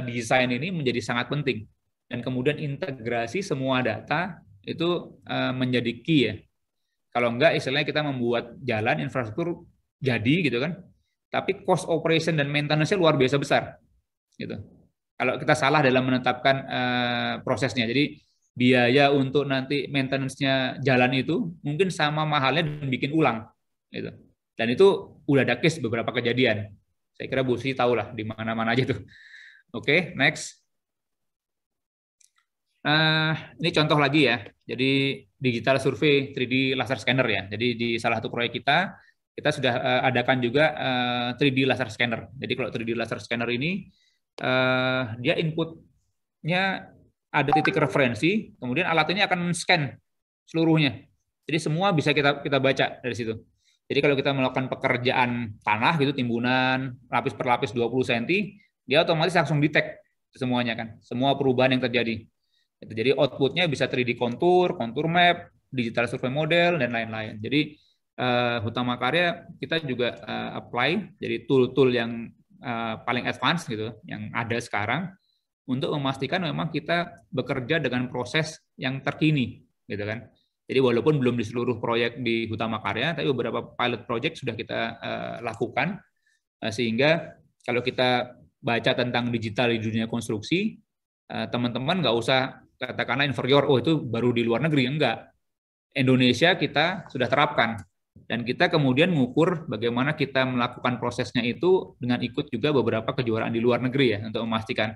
desain ini menjadi sangat penting. Dan kemudian integrasi semua data itu menjadi key ya. Kalau enggak, istilahnya kita membuat jalan infrastruktur jadi gitu kan, tapi cost operation dan maintenance-nya luar biasa besar, gitu. Kalau kita salah dalam menetapkan prosesnya, jadi biaya untuk nanti maintenance-nya jalan itu mungkin sama mahalnya dan bikin ulang, gitu. Dan itu udah ada case beberapa kejadian. Saya kira Bu Susi tahu lah di mana-mana aja tuh. Oke, next. Ini contoh lagi ya. Jadi digital survey 3D laser scanner ya. Jadi di salah satu proyek kita sudah adakan juga 3D laser scanner. Jadi kalau 3D laser scanner ini dia inputnya ada titik referensi, kemudian alat ini akan scan seluruhnya. Jadi semua bisa kita baca dari situ. Jadi kalau kita melakukan pekerjaan tanah gitu, timbunan lapis per lapis 20 cm, dia otomatis langsung detect semuanya kan, semua perubahan yang terjadi. Jadi outputnya bisa 3D contour, contour map, digital survey model dan lain-lain. Jadi Hutama Karya kita juga apply jadi tool-tool yang paling advance gitu, yang ada sekarang untuk memastikan memang kita bekerja dengan proses yang terkini, gitu kan. Jadi walaupun belum di seluruh proyek di Hutama Karya, tapi beberapa pilot project sudah kita lakukan, sehingga kalau kita baca tentang digital di dunia konstruksi, teman-teman nggak usah katakanlah inferior, oh itu baru di luar negeri, enggak. Indonesia kita sudah terapkan, dan kita kemudian mengukur bagaimana kita melakukan prosesnya itu dengan ikut juga beberapa kejuaraan di luar negeri ya, untuk memastikan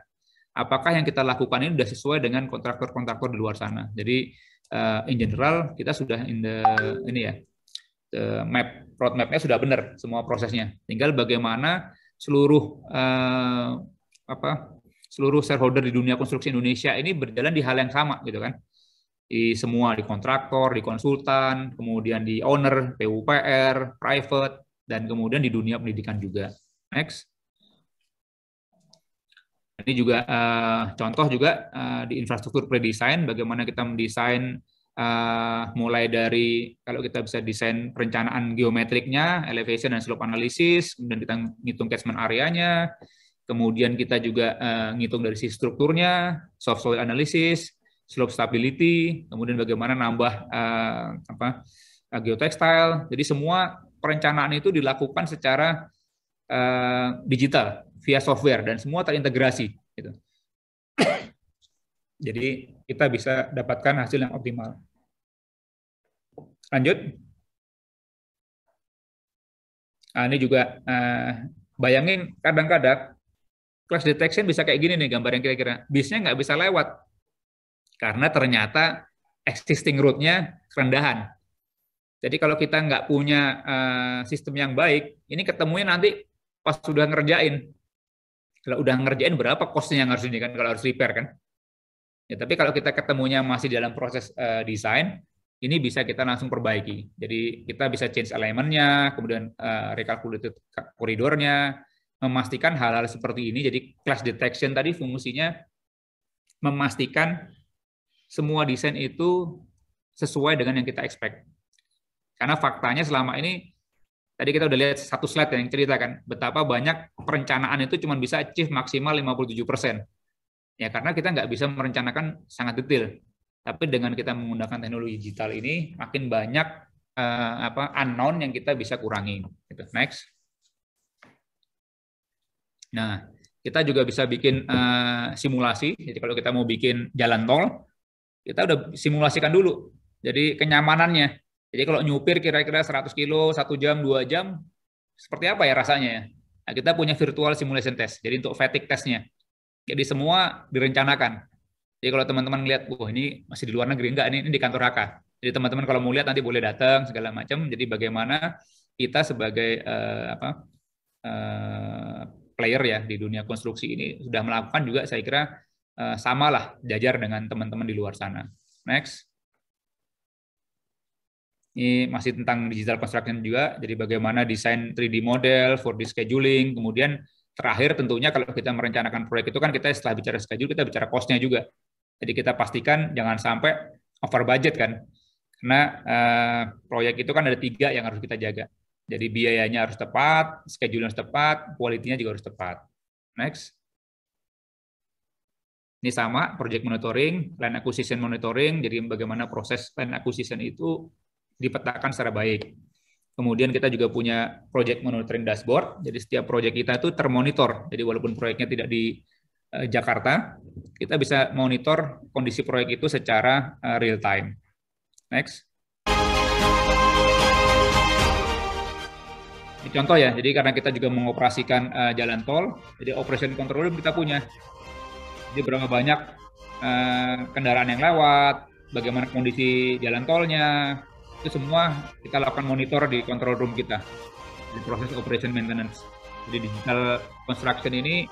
apakah yang kita lakukan ini sudah sesuai dengan kontraktor-kontraktor di luar sana. Jadi in general kita sudah roadmap-nya sudah benar semua prosesnya. Tinggal bagaimana seluruh shareholder di dunia konstruksi Indonesia ini berjalan di hal yang sama gitu kan. Di semua, di kontraktor, di konsultan, kemudian di owner, PUPR, private, dan kemudian di dunia pendidikan juga. Next. Ini juga contoh juga di infrastruktur pre-design, bagaimana kita mendesain mulai dari kalau kita bisa desain perencanaan geometriknya, elevation dan slope analysis, kemudian kita ngitung catchment areanya, kemudian kita juga ngitung dari sisi strukturnya, soft soil analysis, slope stability, kemudian bagaimana nambah geotextile. Jadi semua perencanaan itu dilakukan secara digital via software dan semua terintegrasi gitu. Jadi kita bisa dapatkan hasil yang optimal. Lanjut. Nah, ini juga bayangin kadang-kadang clash detection bisa kayak gini nih gambar yang kira-kira. Bisnya nggak bisa lewat karena ternyata existing route-nya kerendahan. Jadi kalau kita nggak punya sistem yang baik, ini ketemunya nanti pas sudah ngerjain. Kalau udah ngerjain berapa costnya yang harus ini kan, kalau harus repair kan. Ya, tapi kalau kita ketemunya masih dalam proses desain, ini bisa kita langsung perbaiki. Jadi kita bisa change elemennya, kemudian recalculated koridornya, memastikan hal-hal seperti ini. Jadi clash detection tadi fungsinya memastikan semua desain itu sesuai dengan yang kita expect. Karena faktanya selama ini, tadi kita udah lihat satu slide yang ceritakan betapa banyak perencanaan itu cuma bisa achieve maksimal 57%. Ya karena kita nggak bisa merencanakan sangat detail. Tapi dengan kita menggunakan teknologi digital ini, makin banyak unknown yang kita bisa kurangi. Gitu. Next. Nah, kita juga bisa bikin simulasi. Jadi kalau kita mau bikin jalan tol, kita udah simulasikan dulu. Jadi kenyamanannya. Jadi kalau nyupir kira-kira 100 kilo, 1 jam, 2 jam, seperti apa ya rasanya ya? Nah, kita punya virtual simulation test. Jadi untuk fatigue testnya. Jadi semua direncanakan. Jadi kalau teman-teman lihat, wah ini masih di luar negeri, enggak, ini di kantor AK. Jadi teman-teman kalau mau lihat nanti boleh datang, segala macam. Jadi bagaimana kita sebagai player ya di dunia konstruksi ini sudah melakukan juga saya kira samalah jajar dengan teman-teman di luar sana. Next. Ini masih tentang digital construction juga, jadi bagaimana desain 3D model, 4D scheduling, kemudian terakhir tentunya kalau kita merencanakan proyek itu kan kita setelah bicara schedule, kita bicara cost-nya juga. Jadi kita pastikan jangan sampai over budget kan, karena proyek itu kan ada 3 yang harus kita jaga. Jadi biayanya harus tepat, schedule harus tepat, quality-nya juga harus tepat. Next. Ini sama, project monitoring, land acquisition monitoring, jadi bagaimana proses land acquisition itu dipetakan secara baik. Kemudian kita juga punya project monitoring dashboard. Jadi setiap proyek kita itu termonitor. Jadi walaupun proyeknya tidak di Jakarta, kita bisa monitor kondisi proyek itu secara real time. Next. Ini contoh ya. Jadi karena kita juga mengoperasikan jalan tol, jadi operation control room kita punya. Jadi berapa banyak kendaraan yang lewat, bagaimana kondisi jalan tolnya, itu semua kita lakukan monitor di control room kita di proses operation maintenance. Jadi digital construction ini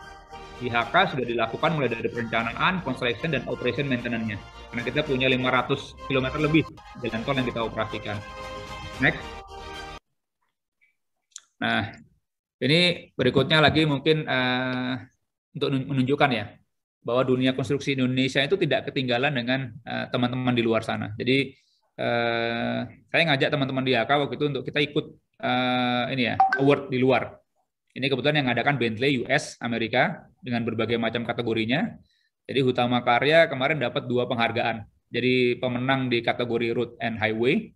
di HK sudah dilakukan mulai dari perencanaan, construction, dan operation maintenance-nya. Karena kita punya 500 km lebih jalan tol yang kita operasikan. Next. Nah, ini berikutnya lagi mungkin untuk menunjukkan ya bahwa dunia konstruksi Indonesia itu tidak ketinggalan dengan teman-teman di luar sana. Jadi saya ngajak teman-teman di AK waktu itu untuk kita ikut ini ya award di luar. Ini kebetulan yang ngadakan Bentley US Amerika dengan berbagai macam kategorinya. Jadi Hutama Karya kemarin dapat 2 penghargaan. Jadi pemenang di kategori Road and Highway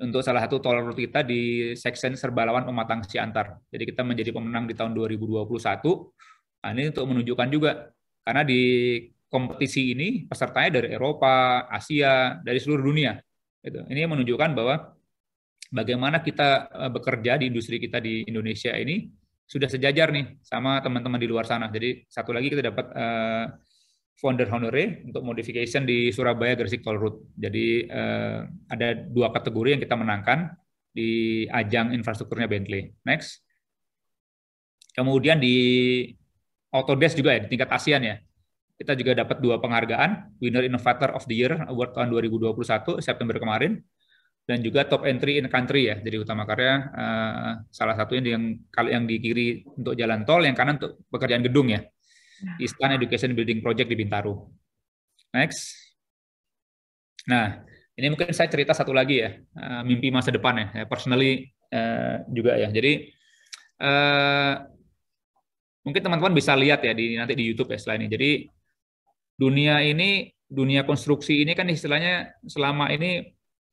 untuk salah satu tol road kita di section Serbalawan Pematang Siantar. Jadi kita menjadi pemenang di tahun 2021. Nah, ini untuk menunjukkan juga karena di kompetisi ini pesertanya dari Eropa, Asia, dari seluruh dunia. Ini menunjukkan bahwa bagaimana kita bekerja di industri kita di Indonesia ini sudah sejajar nih sama teman-teman di luar sana. Jadi satu lagi kita dapat founder honore untuk modification di Surabaya Gresik Toll Road. Jadi ada 2 kategori yang kita menangkan di ajang infrastrukturnya Bentley. Next. Kemudian di Autodesk juga ya di tingkat ASEAN ya. Kita juga dapat 2 penghargaan, Winner Innovator of the Year Award tahun 2021 September kemarin, dan juga Top Entry in Country ya. Jadi Hutama Karya salah satunya yang di kiri untuk jalan tol, yang kanan untuk pekerjaan gedung ya. Istan Education Building Project di Bintaro. Next. Nah, ini mungkin saya cerita satu lagi ya, mimpi masa depan ya, personally juga ya. Jadi mungkin teman-teman bisa lihat ya nanti di YouTube ya setelah ini. Jadi dunia konstruksi ini kan istilahnya selama ini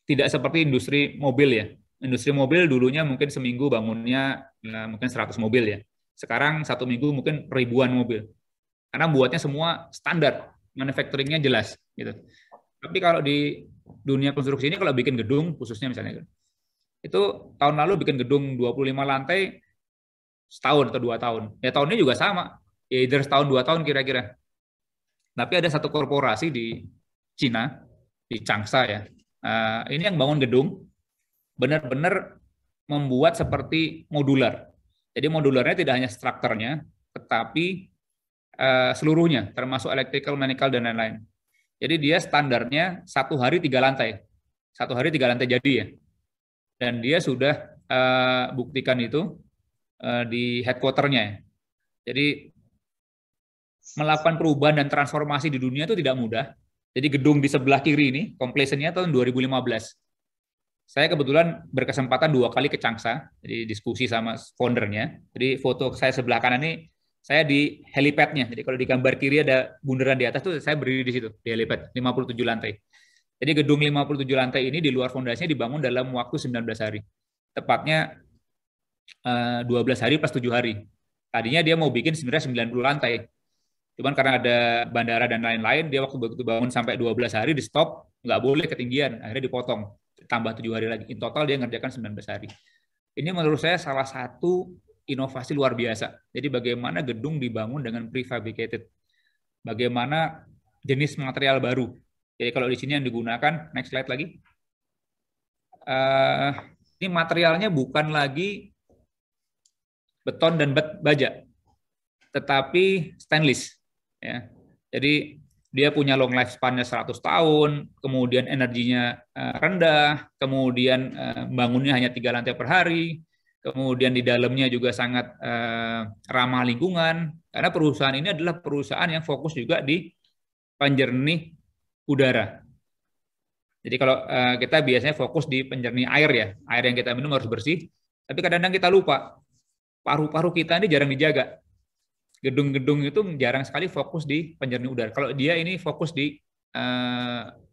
tidak seperti industri mobil ya. Industri mobil dulunya mungkin seminggu bangunnya mungkin 100 mobil ya. Sekarang 1 minggu mungkin ribuan mobil. Karena buatnya semua standar, manufacturing-nya jelas gitu. Tapi kalau di dunia konstruksi ini kalau bikin gedung khususnya misalnya itu tahun lalu bikin gedung 25 lantai setahun atau 2 tahun. Ya tahun ini juga sama. Ya either setahun 2 tahun kira-kira. Tapi ada satu korporasi di Cina, di Changsha ya. Ini yang bangun gedung, benar-benar membuat seperti modular. Jadi modularnya tidak hanya strukturnya, tetapi seluruhnya, termasuk electrical, mechanical, dan lain-lain. Jadi dia standarnya 1 hari 3 lantai. 1 hari 3 lantai jadi ya. Dan dia sudah buktikan itu di headquarter-nya. Jadi melakukan perubahan dan transformasi di dunia itu tidak mudah. Jadi gedung di sebelah kiri ini, completion-nya tahun 2015. Saya kebetulan berkesempatan 2 kali ke Changsha, jadi diskusi sama foundernya. Jadi foto saya sebelah kanan ini, saya di helipad-nya. Jadi kalau di gambar kiri ada bundaran di atas tuh, saya berdiri di situ, di helipad, 57 lantai. Jadi gedung 57 lantai ini di luar fondasinya dibangun dalam waktu 19 hari. Tepatnya 12 hari plus 7 hari. Tadinya dia mau bikin sebenarnya 90 lantai. Cuman karena ada bandara dan lain-lain, dia waktu begitu bangun sampai 12 hari di stop, nggak boleh ketinggian, akhirnya dipotong, tambah 7 hari lagi. In total dia ngerjakan 19 hari. Ini menurut saya salah satu inovasi luar biasa. Jadi bagaimana gedung dibangun dengan prefabricated. Bagaimana jenis material baru. Jadi kalau di sini yang digunakan, next slide lagi. Ini materialnya bukan lagi beton dan baja, tetapi stainless. Ya. Jadi dia punya long lifespan-nya 100 tahun, kemudian energinya rendah, kemudian bangunnya hanya 3 lantai per hari, kemudian di dalamnya juga sangat ramah lingkungan, karena perusahaan ini adalah perusahaan yang fokus juga di penjernih udara. Jadi kalau kita biasanya fokus di penjernih air ya, air yang kita minum harus bersih, tapi kadang-kadang kita lupa, paru-paru kita ini jarang dijaga. Gedung-gedung itu jarang sekali fokus di penjernih udara. Kalau dia ini fokus di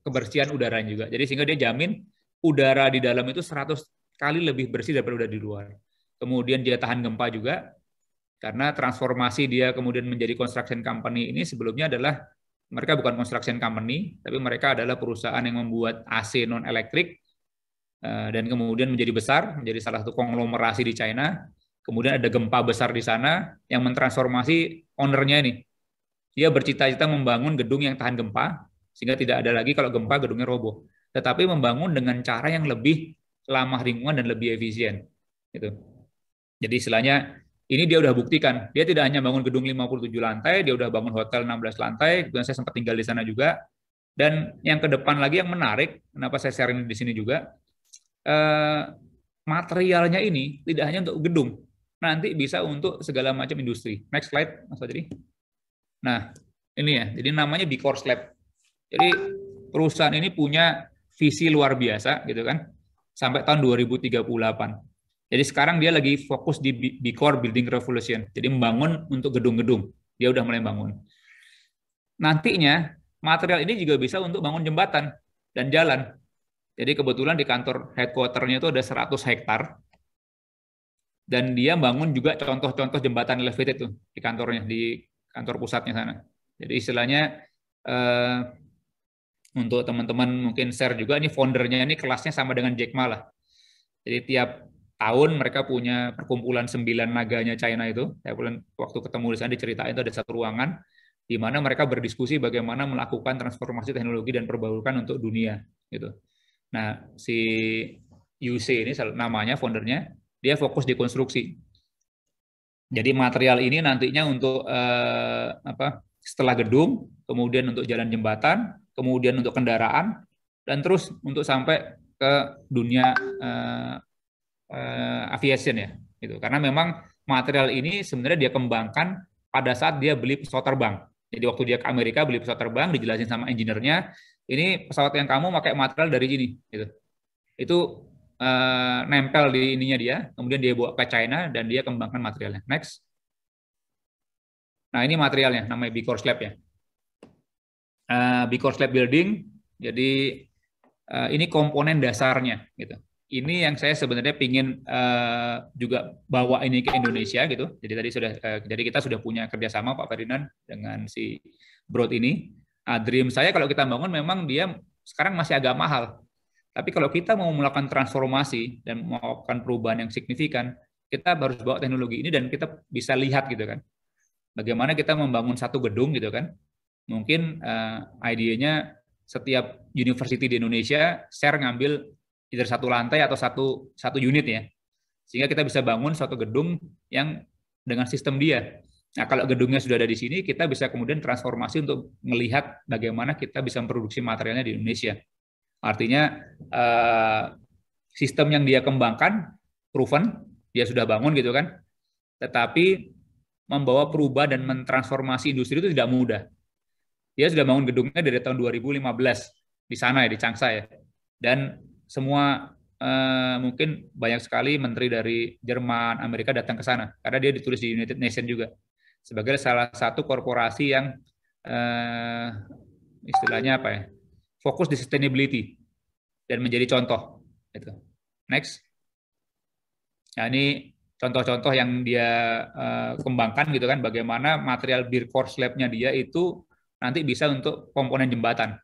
kebersihan udaranya juga. Jadi sehingga dia jamin udara di dalam itu 100 kali lebih bersih daripada udara di luar. Kemudian dia tahan gempa juga, karena transformasi dia kemudian menjadi construction company ini sebelumnya adalah mereka bukan construction company, tapi mereka adalah perusahaan yang membuat AC non-elektrik, dan kemudian menjadi besar, menjadi salah satu konglomerasi di China. Kemudian ada gempa besar di sana yang mentransformasi ownernya ini. Dia bercita-cita membangun gedung yang tahan gempa, sehingga tidak ada lagi kalau gempa gedungnya roboh. Tetapi membangun dengan cara yang lebih ramah lingkungan dan lebih efisien. Gitu. Jadi istilahnya, ini dia udah buktikan. Dia tidak hanya bangun gedung 57 lantai, dia udah bangun hotel 16 lantai, kemudian saya sempat tinggal di sana juga. Dan yang ke depan lagi yang menarik, kenapa saya share ini di sini juga, materialnya ini tidak hanya untuk gedung, nanti bisa untuk segala macam industri. Next slide, Mas Fadri. Nah, ini ya, jadi namanya B-Core Slab. Jadi perusahaan ini punya visi luar biasa, gitu kan, sampai tahun 2038. Jadi sekarang dia lagi fokus di B-Core Building Revolution, jadi membangun untuk gedung-gedung. Dia udah mulai bangun. Nantinya, material ini juga bisa untuk bangun jembatan dan jalan. Jadi kebetulan di kantor headquarter-nya itu ada 100 hektar, dan dia bangun juga contoh-contoh jembatan elevated tuh di kantornya, di kantor pusatnya sana. Jadi istilahnya untuk teman-teman mungkin share juga, ini foundernya ini kelasnya sama dengan Jack Ma lah. Jadi tiap tahun mereka punya perkumpulan 9 naganya China itu. Saya waktu ketemu di sana diceritain itu ada satu ruangan di mana mereka berdiskusi bagaimana melakukan transformasi teknologi dan perbarukan untuk dunia gitu. Nah, si UC ini namanya foundernya, dia fokus di konstruksi. Jadi material ini nantinya untuk setelah gedung, kemudian untuk jalan jembatan, kemudian untuk kendaraan, dan terus untuk sampai ke dunia aviation ya. Gitu. Karena memang material ini sebenarnya dia kembangkan pada saat dia beli pesawat terbang. Jadi waktu dia ke Amerika beli pesawat terbang, dijelasin sama engineer-nya, ini pesawat yang kamu pakai material dari sini. Gitu. Itu nempel di ininya dia, kemudian dia bawa ke China dan dia kembangkan materialnya. Next. Nah ini materialnya, namanya B-Core Slab ya. B-Core Slab Building, jadi ini komponen dasarnya gitu. Ini yang saya sebenarnya pingin juga bawa ini ke Indonesia gitu. Jadi tadi jadi kita sudah punya kerjasama Pak Ferdinand dengan si Broad ini. Dream saya kalau kita bangun memang dia sekarang masih agak mahal. Tapi kalau kita mau melakukan transformasi dan melakukan perubahan yang signifikan, kita harus bawa teknologi ini dan kita bisa lihat gitu kan. Bagaimana kita membangun satu gedung gitu kan. Mungkin idenya setiap university di Indonesia share ngambil either satu lantai atau satu unit ya. Sehingga kita bisa bangun suatu gedung yang dengan sistem dia. Nah, kalau gedungnya sudah ada di sini, kita bisa kemudian transformasi untuk melihat bagaimana kita bisa memproduksi materialnya di Indonesia. Artinya sistem yang dia kembangkan proven, dia sudah bangun gitu kan. Tetapi membawa perubahan dan mentransformasi industri itu tidak mudah. Dia sudah bangun gedungnya dari tahun 2015 di sana ya, di Changsha ya. Dan semua mungkin banyak sekali menteri dari Jerman, Amerika datang ke sana karena dia ditulis di United Nations juga sebagai salah satu korporasi yang istilahnya apa ya, fokus di sustainability dan menjadi contoh. Gitu. Next. Nah, ini contoh-contoh yang dia kembangkan gitu kan, bagaimana material beer core slab-nya dia itu nanti bisa untuk komponen jembatan.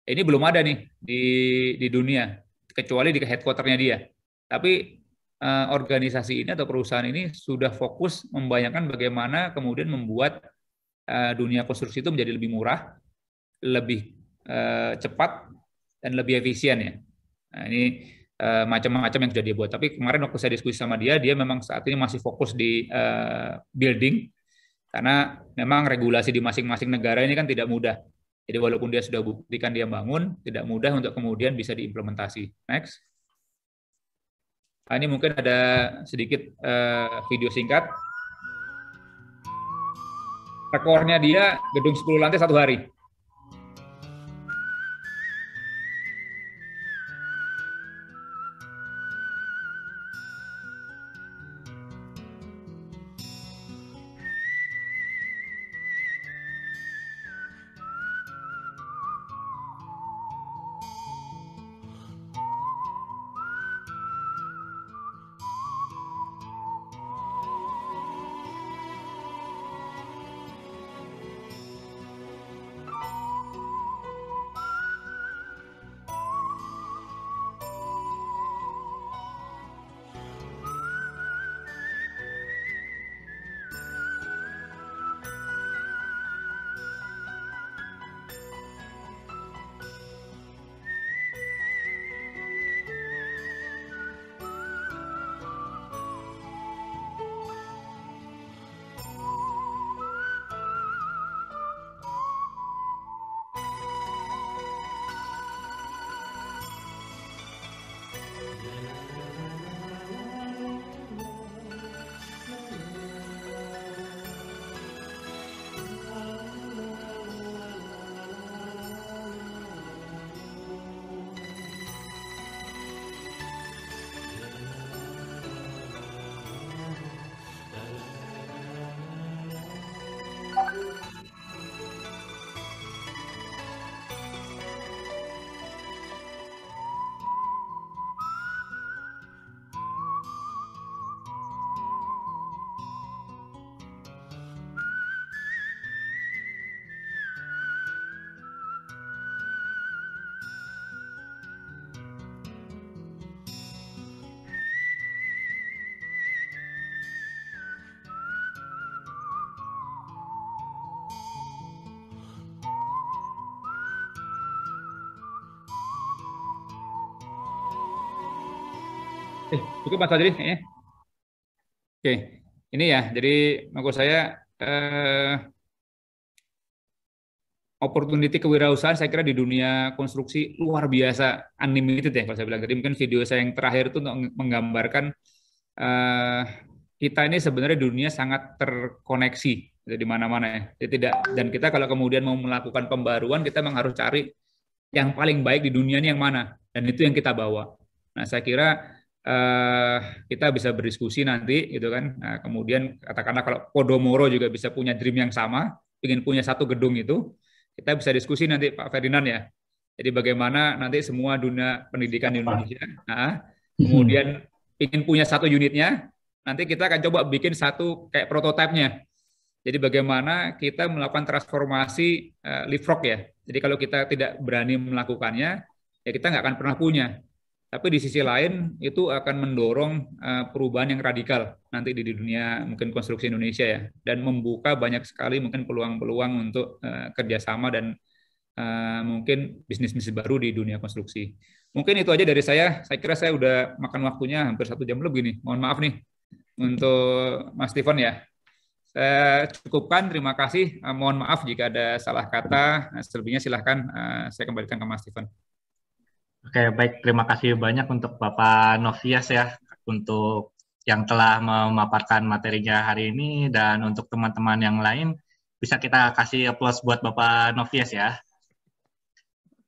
Ini belum ada nih di dunia, kecuali di headquarter-nya dia. Tapi organisasi ini atau perusahaan ini sudah fokus membayangkan bagaimana kemudian membuat dunia konstruksi itu menjadi lebih murah, lebih cepat, dan lebih efisien ya. Nah, ini macam-macam yang sudah dia buat. Tapi kemarin waktu saya diskusi sama dia, dia memang saat ini masih fokus di building, karena memang regulasi di masing-masing negara ini kan tidak mudah. Jadi walaupun dia sudah buktikan dia bangun, tidak mudah untuk kemudian bisa diimplementasi. Next. Nah, ini mungkin ada sedikit video singkat. Rekornya dia gedung 10 lantai 1 hari. Cukup Mas Fadri kayaknya. Oke, ini ya. Jadi menurut saya opportunity kewirausahaan saya kira di dunia konstruksi luar biasa, unlimited ya kalau saya bilang. Jadi mungkin video saya yang terakhir itu untuk menggambarkan kita ini sebenarnya dunia sangat terkoneksi di mana-mana ya. Jadi tidak, dan kita kalau kemudian mau melakukan pembaruan kita memang harus cari yang paling baik di dunia ini yang mana, dan itu yang kita bawa. Nah saya kira kita bisa berdiskusi nanti gitu kan. Nah, kemudian katakanlah kalau Podomoro juga bisa punya dream yang sama, ingin punya satu gedung itu, kita bisa diskusi nanti Pak Ferdinand ya. Jadi bagaimana nanti semua dunia pendidikan di Indonesia, kemudian ingin punya satu unitnya, nanti kita akan coba bikin satu kayak prototipenya. Jadi bagaimana kita melakukan transformasi leapfrog ya. Jadi kalau kita tidak berani melakukannya, ya kita nggak akan pernah punya. Tapi di sisi lain itu akan mendorong perubahan yang radikal nanti di dunia mungkin konstruksi Indonesia ya, dan membuka banyak sekali mungkin peluang-peluang untuk kerjasama dan mungkin bisnis-bisnis baru di dunia konstruksi. Mungkin itu aja dari saya. Saya kira saya udah makan waktunya hampir 1 jam lebih nih. Mohon maaf nih untuk Mas Steven ya. Saya cukupkan, terima kasih. Mohon maaf jika ada salah kata. Selebihnya silahkan saya kembalikan ke Mas Steven. Oke, baik. Terima kasih banyak untuk Bapak Novias ya, untuk yang telah memaparkan materinya hari ini, dan untuk teman-teman yang lain, bisa kita kasih aplaus buat Bapak Novias ya.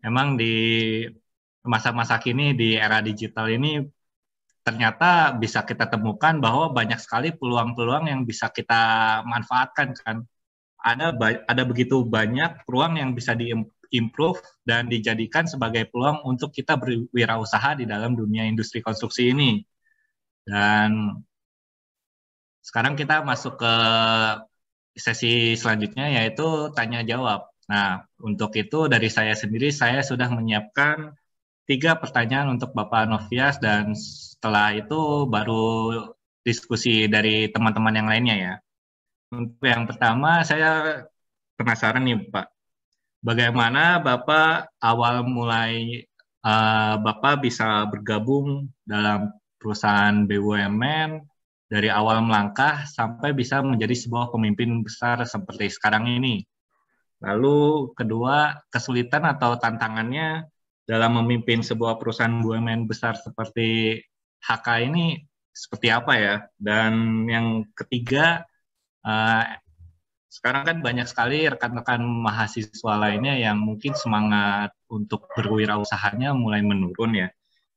Memang di masa-masa kini, di era digital ini, ternyata bisa kita temukan bahwa banyak sekali peluang-peluang yang bisa kita manfaatkan kan. Ada begitu banyak peluang yang bisa diimprove dan dijadikan sebagai peluang untuk kita berwirausaha di dalam dunia industri konstruksi ini. Dan sekarang kita masuk ke sesi selanjutnya, yaitu tanya jawab. Nah, untuk itu dari saya sendiri, saya sudah menyiapkan 3 pertanyaan untuk Bapak Novias, dan setelah itu baru diskusi dari teman-teman yang lainnya ya. Untuk yang pertama, saya penasaran nih Pak, bagaimana Bapak awal mulai Bapak bisa bergabung dalam perusahaan BUMN, dari awal melangkah sampai bisa menjadi sebuah pemimpin besar seperti sekarang ini. Lalu kedua, kesulitan atau tantangannya dalam memimpin sebuah perusahaan BUMN besar seperti HK ini seperti apa ya? Dan yang ketiga, sekarang kan banyak sekali rekan-rekan mahasiswa lainnya yang mungkin semangat untuk berwirausahanya mulai menurun ya.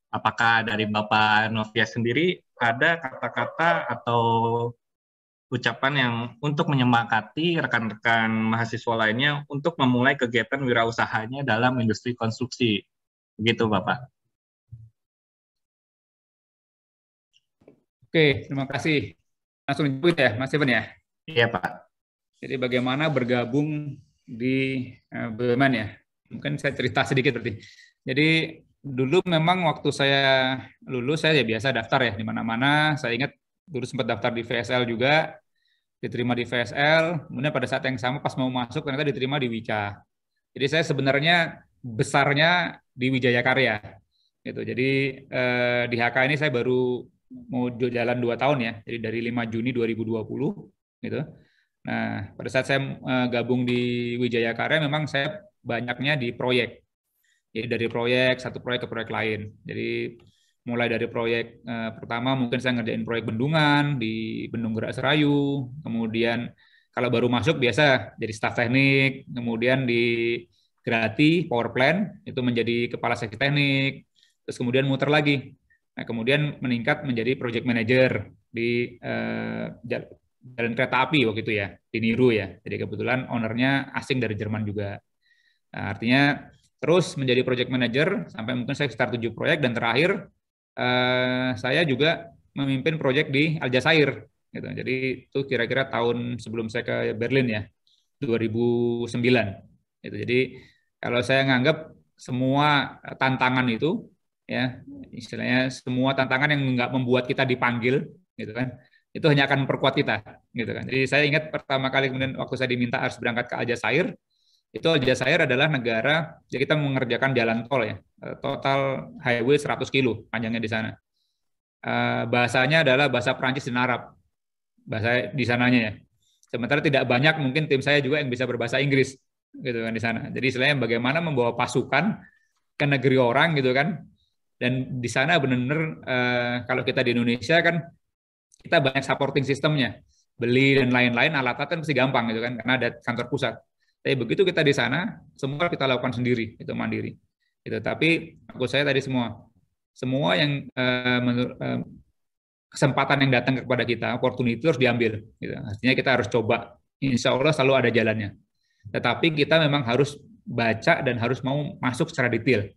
Apakah dari Bapak Novias sendiri ada kata-kata atau ucapan yang untuk menyemangati rekan-rekan mahasiswa lainnya untuk memulai kegiatan wirausahanya dalam industri konstruksi? Begitu, Bapak. Oke, terima kasih. Langsung jemput ya, Mas Steven ya? Iya, Pak. Jadi bagaimana bergabung di BUMN ya? Mungkin saya cerita sedikit berarti. Jadi dulu memang waktu saya lulus, saya ya biasa daftar ya di mana-mana. Saya ingat dulu sempat daftar di VSL juga, diterima di VSL, kemudian pada saat yang sama pas mau masuk ternyata diterima di Wika. Jadi saya sebenarnya besarnya di Wijaya Karya gitu. Jadi di HK ini saya baru mau jalan 2 tahun ya. Jadi dari 5 Juni 2020 gitu. Nah, pada saat saya gabung di Wijaya Karya memang saya banyaknya di proyek. Jadi dari proyek satu proyek ke proyek lain. Jadi mulai dari proyek pertama mungkin saya ngerjain proyek bendungan di Bendung Gerak Serayu, kemudian kalau baru masuk biasa jadi staf teknik, kemudian di Grati Power Plant itu menjadi kepala seksi teknik, terus kemudian muter lagi. Nah, kemudian meningkat menjadi project manager di jalan kereta api waktu itu ya, di Niru ya. Jadi kebetulan ownernya asing dari Jerman juga. Nah, artinya terus menjadi project manager sampai mungkin saya sekitar 7 proyek, dan terakhir saya juga memimpin proyek di Aljazair gitu. Jadi itu kira-kira tahun sebelum saya ke Berlin ya, 2009 gitu. Jadi kalau saya nganggap semua tantangan itu ya, istilahnya semua tantangan yang nggak membuat kita dipanggil gitu kan, itu hanya akan memperkuat kita gitu kan. Jadi saya ingat pertama kali kemudian waktu saya diminta harus berangkat ke Aljazair, itu Aljazair adalah negara, jadi kita mengerjakan jalan tol ya, total highway 100 kilo panjangnya di sana. Bahasanya adalah bahasa Perancis dan Arab, bahasa di sananya ya. Sementara tidak banyak mungkin tim saya juga yang bisa berbahasa Inggris gitu kan di sana. Jadi istilahnya bagaimana membawa pasukan ke negeri orang gitu kan. Dan di sana benar-benar kalau kita di Indonesia kan kita banyak supporting sistemnya, beli dan lain-lain, alat-alat kan pasti gampang gitu kan karena ada kantor pusat. Tapi begitu kita di sana, semua kita lakukan sendiri, itu mandiri. Gitu. Tapi aku saya tadi semua yang kesempatan yang datang kepada kita, opportunity harus diambil. Gitu. Artinya kita harus coba. Insya Allah selalu ada jalannya. Tetapi kita memang harus baca dan harus mau masuk secara detail.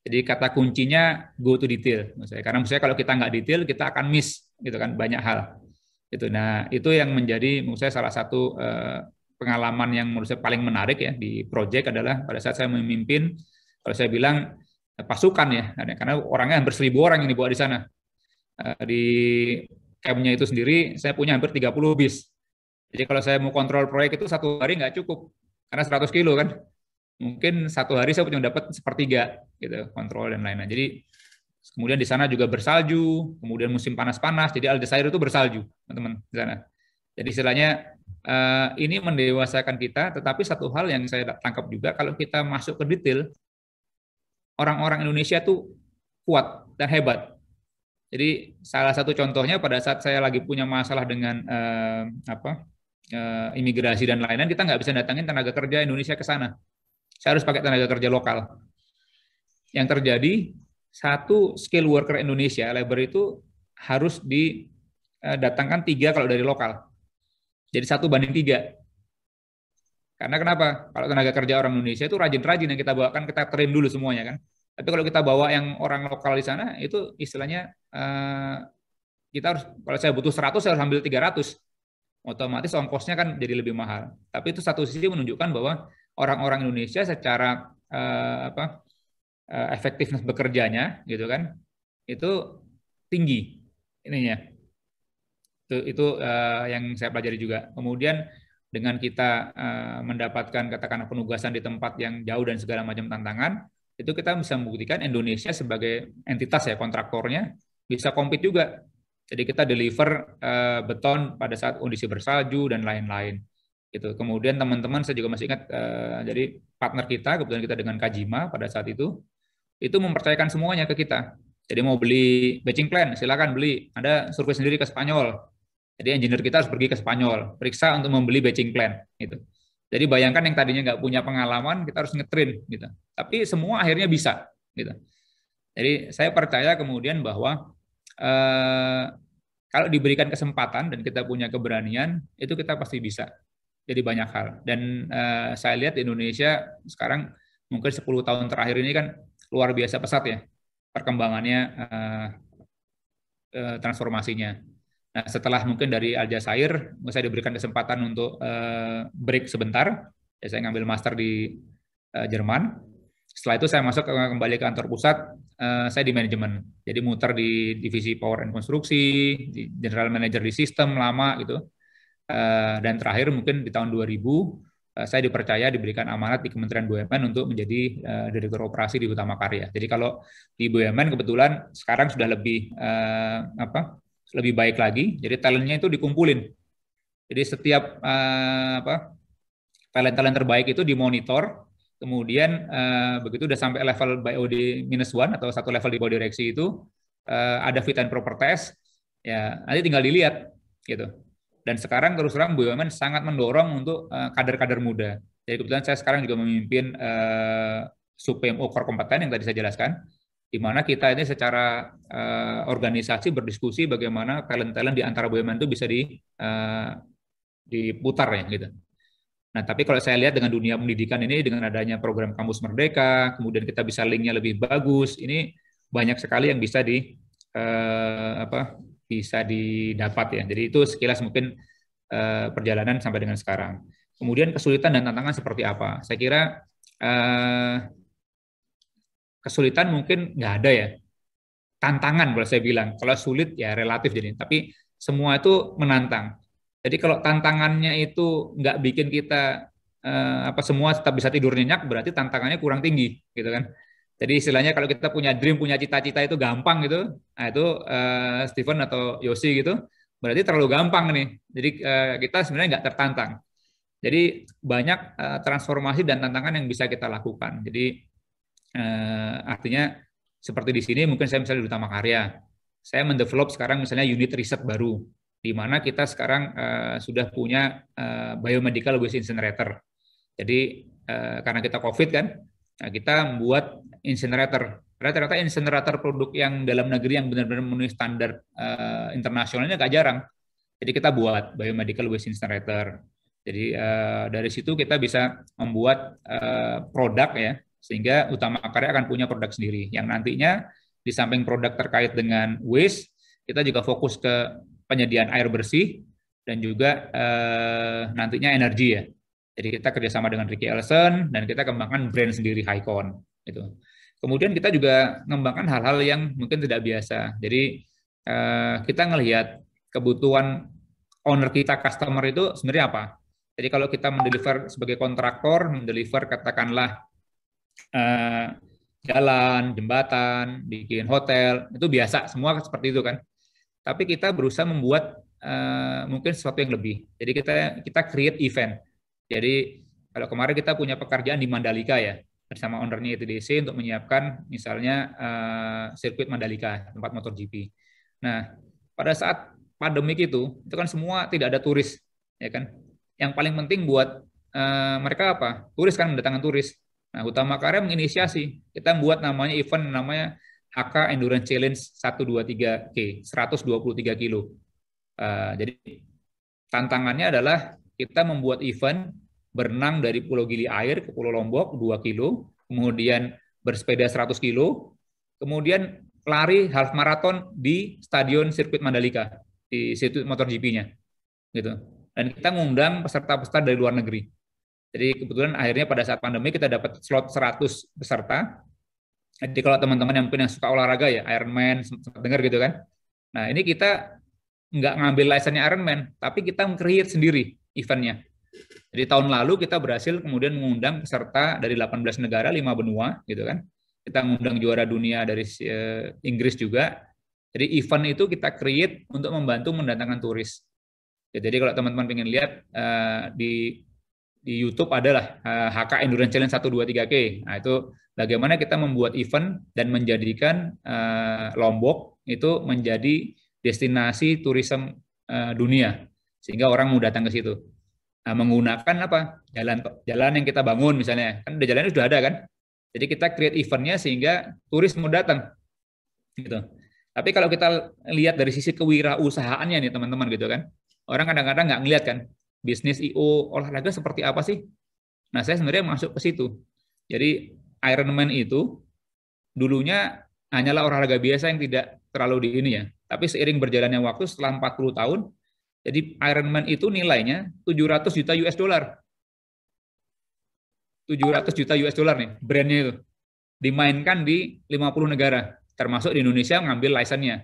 Jadi kata kuncinya go to detail. Karena misalnya kalau kita nggak detail, kita akan miss, gitu kan, banyak hal. Gitu. Nah itu yang menjadi menurut saya salah satu pengalaman yang menurut saya paling menarik ya di proyek adalah pada saat saya memimpin, kalau saya bilang pasukan ya, karena orangnya hampir 1.000 orang yang dibawa di sana. Di campnya itu sendiri saya punya hampir 30 bis. Jadi kalau saya mau kontrol proyek itu satu hari nggak cukup, karena 100 kilo kan. Mungkin satu hari saya punya dapat sepertiga gitu kontrol dan lain-lain. Jadi kemudian di sana juga bersalju, kemudian musim panas-panas, jadi Aljazair itu bersalju, teman-teman di sana. Jadi istilahnya ini mendewasakan kita, tetapi satu hal yang saya tangkap juga, kalau kita masuk ke detail, orang-orang Indonesia tuh kuat dan hebat. Jadi salah satu contohnya pada saat saya lagi punya masalah dengan imigrasi dan lain-lain, kita nggak bisa datangin tenaga kerja Indonesia ke sana. Saya harus pakai tenaga kerja lokal. Yang terjadi, satu skill worker Indonesia, labor itu harus didatangkan 3 kalau dari lokal. Jadi 1:3. Karena kenapa? Kalau tenaga kerja orang Indonesia itu rajin-rajin yang kita bawakan, kita train dulu semuanya kan. Tapi kalau kita bawa yang orang lokal di sana, itu istilahnya kita harus, kalau saya butuh 100, saya harus ambil 300. Otomatis ongkosnya kan jadi lebih mahal. Tapi itu satu sisi menunjukkan bahwa orang-orang Indonesia secara efektivitas bekerjanya gitu kan, itu tinggi ininya. Itu yang saya pelajari juga. Kemudian dengan kita mendapatkan katakanlah penugasan di tempat yang jauh dan segala macam tantangan, itu kita bisa membuktikan Indonesia sebagai entitas ya, kontraktornya bisa compete juga. Jadi kita deliver beton pada saat kondisi bersalju dan lain-lain. Gitu. Kemudian teman-teman, saya juga masih ingat, jadi partner kita, kebetulan kita dengan Kajima pada saat itu mempercayakan semuanya ke kita. Jadi mau beli batching plan, silakan beli. Ada survei sendiri ke Spanyol. Jadi engineer kita harus pergi ke Spanyol, periksa untuk membeli batching plan. Gitu. Jadi bayangkan yang tadinya nggak punya pengalaman, kita harus ngetrain. Gitu. Tapi semua akhirnya bisa. Gitu. Jadi saya percaya kemudian bahwa kalau diberikan kesempatan dan kita punya keberanian, itu kita pasti bisa. Jadi banyak hal. Dan saya lihat di Indonesia sekarang mungkin 10 tahun terakhir ini kan luar biasa pesat ya perkembangannya, transformasinya. Nah, setelah mungkin dari Aljazair, saya diberikan kesempatan untuk break sebentar. Ya, saya ngambil master di Jerman. Setelah itu saya masuk kembali ke kantor pusat, saya di manajemen. Jadi muter di divisi power and konstruksi, di general manager di sistem lama gitu. Dan terakhir mungkin di tahun 2000, saya dipercaya diberikan amanat di Kementerian BUMN untuk menjadi direktur operasi di Hutama Karya. Jadi kalau di BUMN kebetulan sekarang sudah lebih lebih baik lagi. Jadi talentnya itu dikumpulin. Jadi setiap talent-talent terbaik itu dimonitor. Kemudian begitu udah sampai level BOD -1 atau 1 level di bawah direksi itu ada fit and proper test. Ya nanti tinggal dilihat gitu. Dan sekarang terus terang BUMN sangat mendorong untuk kader-kader muda. Jadi kebetulan saya sekarang juga memimpin Sub-PMO Core Kompeten yang tadi saya jelaskan, di mana kita ini secara organisasi berdiskusi bagaimana talent-talent di antara BUMN itu bisa diputar ya gitu. Nah, tapi kalau saya lihat dengan dunia pendidikan ini, dengan adanya program Kampus Merdeka, kemudian kita bisa linknya lebih bagus, ini banyak sekali yang bisa bisa didapat ya. Jadi itu sekilas mungkin perjalanan sampai dengan sekarang. Kemudian kesulitan dan tantangan seperti apa? Saya kira kesulitan mungkin nggak ada ya. Tantangan kalau saya bilang. Kalau sulit ya relatif jadi. Tapi semua itu menantang. Jadi kalau tantangannya itu nggak bikin kita semua tetap bisa tidur nyenyak, berarti tantangannya kurang tinggi, gitu kan? Jadi istilahnya kalau kita punya dream, punya cita-cita itu gampang gitu, nah itu Steven atau Yosi gitu, berarti terlalu gampang nih. Jadi kita sebenarnya nggak tertantang. Jadi banyak transformasi dan tantangan yang bisa kita lakukan. Jadi artinya seperti di sini mungkin saya misalnya di Hutama Karya, saya mendevelop sekarang misalnya unit riset baru, di mana kita sekarang sudah punya biomedical waste incinerator. Jadi karena kita COVID kan, nah kita membuat incinerator. Rata-rata incinerator produk yang dalam negeri yang benar-benar memenuhi standar internasionalnya agak jarang. Jadi kita buat biomedical waste incinerator. Jadi dari situ kita bisa membuat produk ya, sehingga Hutama Karya akan punya produk sendiri. Yang nantinya di samping produk terkait dengan waste, kita juga fokus ke penyediaan air bersih dan juga nantinya energi ya. Jadi kita kerjasama dengan Ricky Ellison dan kita kembangkan brand sendiri Highcon. Itu. Kemudian kita juga mengembangkan hal-hal yang mungkin tidak biasa. Jadi kita ngelihat kebutuhan owner kita, customer itu sebenarnya apa. Jadi kalau kita mendeliver sebagai kontraktor, mendeliver katakanlah jalan, jembatan, bikin hotel, itu biasa, semua seperti itu kan. Tapi kita berusaha membuat mungkin sesuatu yang lebih. Jadi kita create event. Jadi kalau kemarin kita punya pekerjaan di Mandalika ya, bersama ownernya ITDC untuk menyiapkan misalnya sirkuit Mandalika, tempat MotoGP. Nah, pada saat pandemik itu kan semua tidak ada turis, ya kan? Yang paling penting buat mereka apa? Turis kan, mendatangkan turis. Nah, Hutama Karya menginisiasi, kita membuat namanya event namanya HK Endurance Challenge 123K, 123 kilo. Jadi tantangannya adalah kita membuat event berenang dari Pulau Gili Air ke Pulau Lombok 2 kilo, kemudian bersepeda 100 kilo, kemudian lari half marathon di Stadion Sirkuit Mandalika, di sirkuit MotoGP-nya. Gitu. Dan kita ngundang peserta-peserta dari luar negeri. Jadi kebetulan akhirnya pada saat pandemi kita dapat slot 100 peserta. Jadi kalau teman-teman yang mungkin yang suka olahraga ya, Ironman, sempat dengar gitu kan. Nah, ini kita nggak ngambil license-nya Ironman, tapi kita create sendiri eventnya. Jadi tahun lalu kita berhasil kemudian mengundang peserta dari 18 negara, 5 benua, gitu kan. Kita mengundang juara dunia dari Inggris juga. Jadi event itu kita create untuk membantu mendatangkan turis. Jadi kalau teman-teman ingin lihat di YouTube adalah HK Endurance Challenge 123K. Nah, itu bagaimana kita membuat event dan menjadikan Lombok itu menjadi destinasi turisme dunia, sehingga orang mau datang ke situ. Nah, menggunakan apa? Jalan yang kita bangun misalnya, kan udah jalannya sudah ada kan. Jadi kita create eventnya sehingga turis mau datang, gitu. Tapi kalau kita lihat dari sisi kewirausahaannya nih teman-teman gitu kan, orang kadang-kadang nggak ngelihat kan, bisnis IO olahraga seperti apa sih? Nah, saya sebenarnya masuk ke situ. Jadi Ironman itu dulunya hanyalah olahraga biasa yang tidak terlalu di ini ya. Tapi seiring berjalannya waktu setelah 40 tahun, jadi Ironman itu nilainya 700 juta US dollar. 700 juta US dollar nih, brandnya itu. Dimainkan di 50 negara, termasuk di Indonesia ngambil license-nya.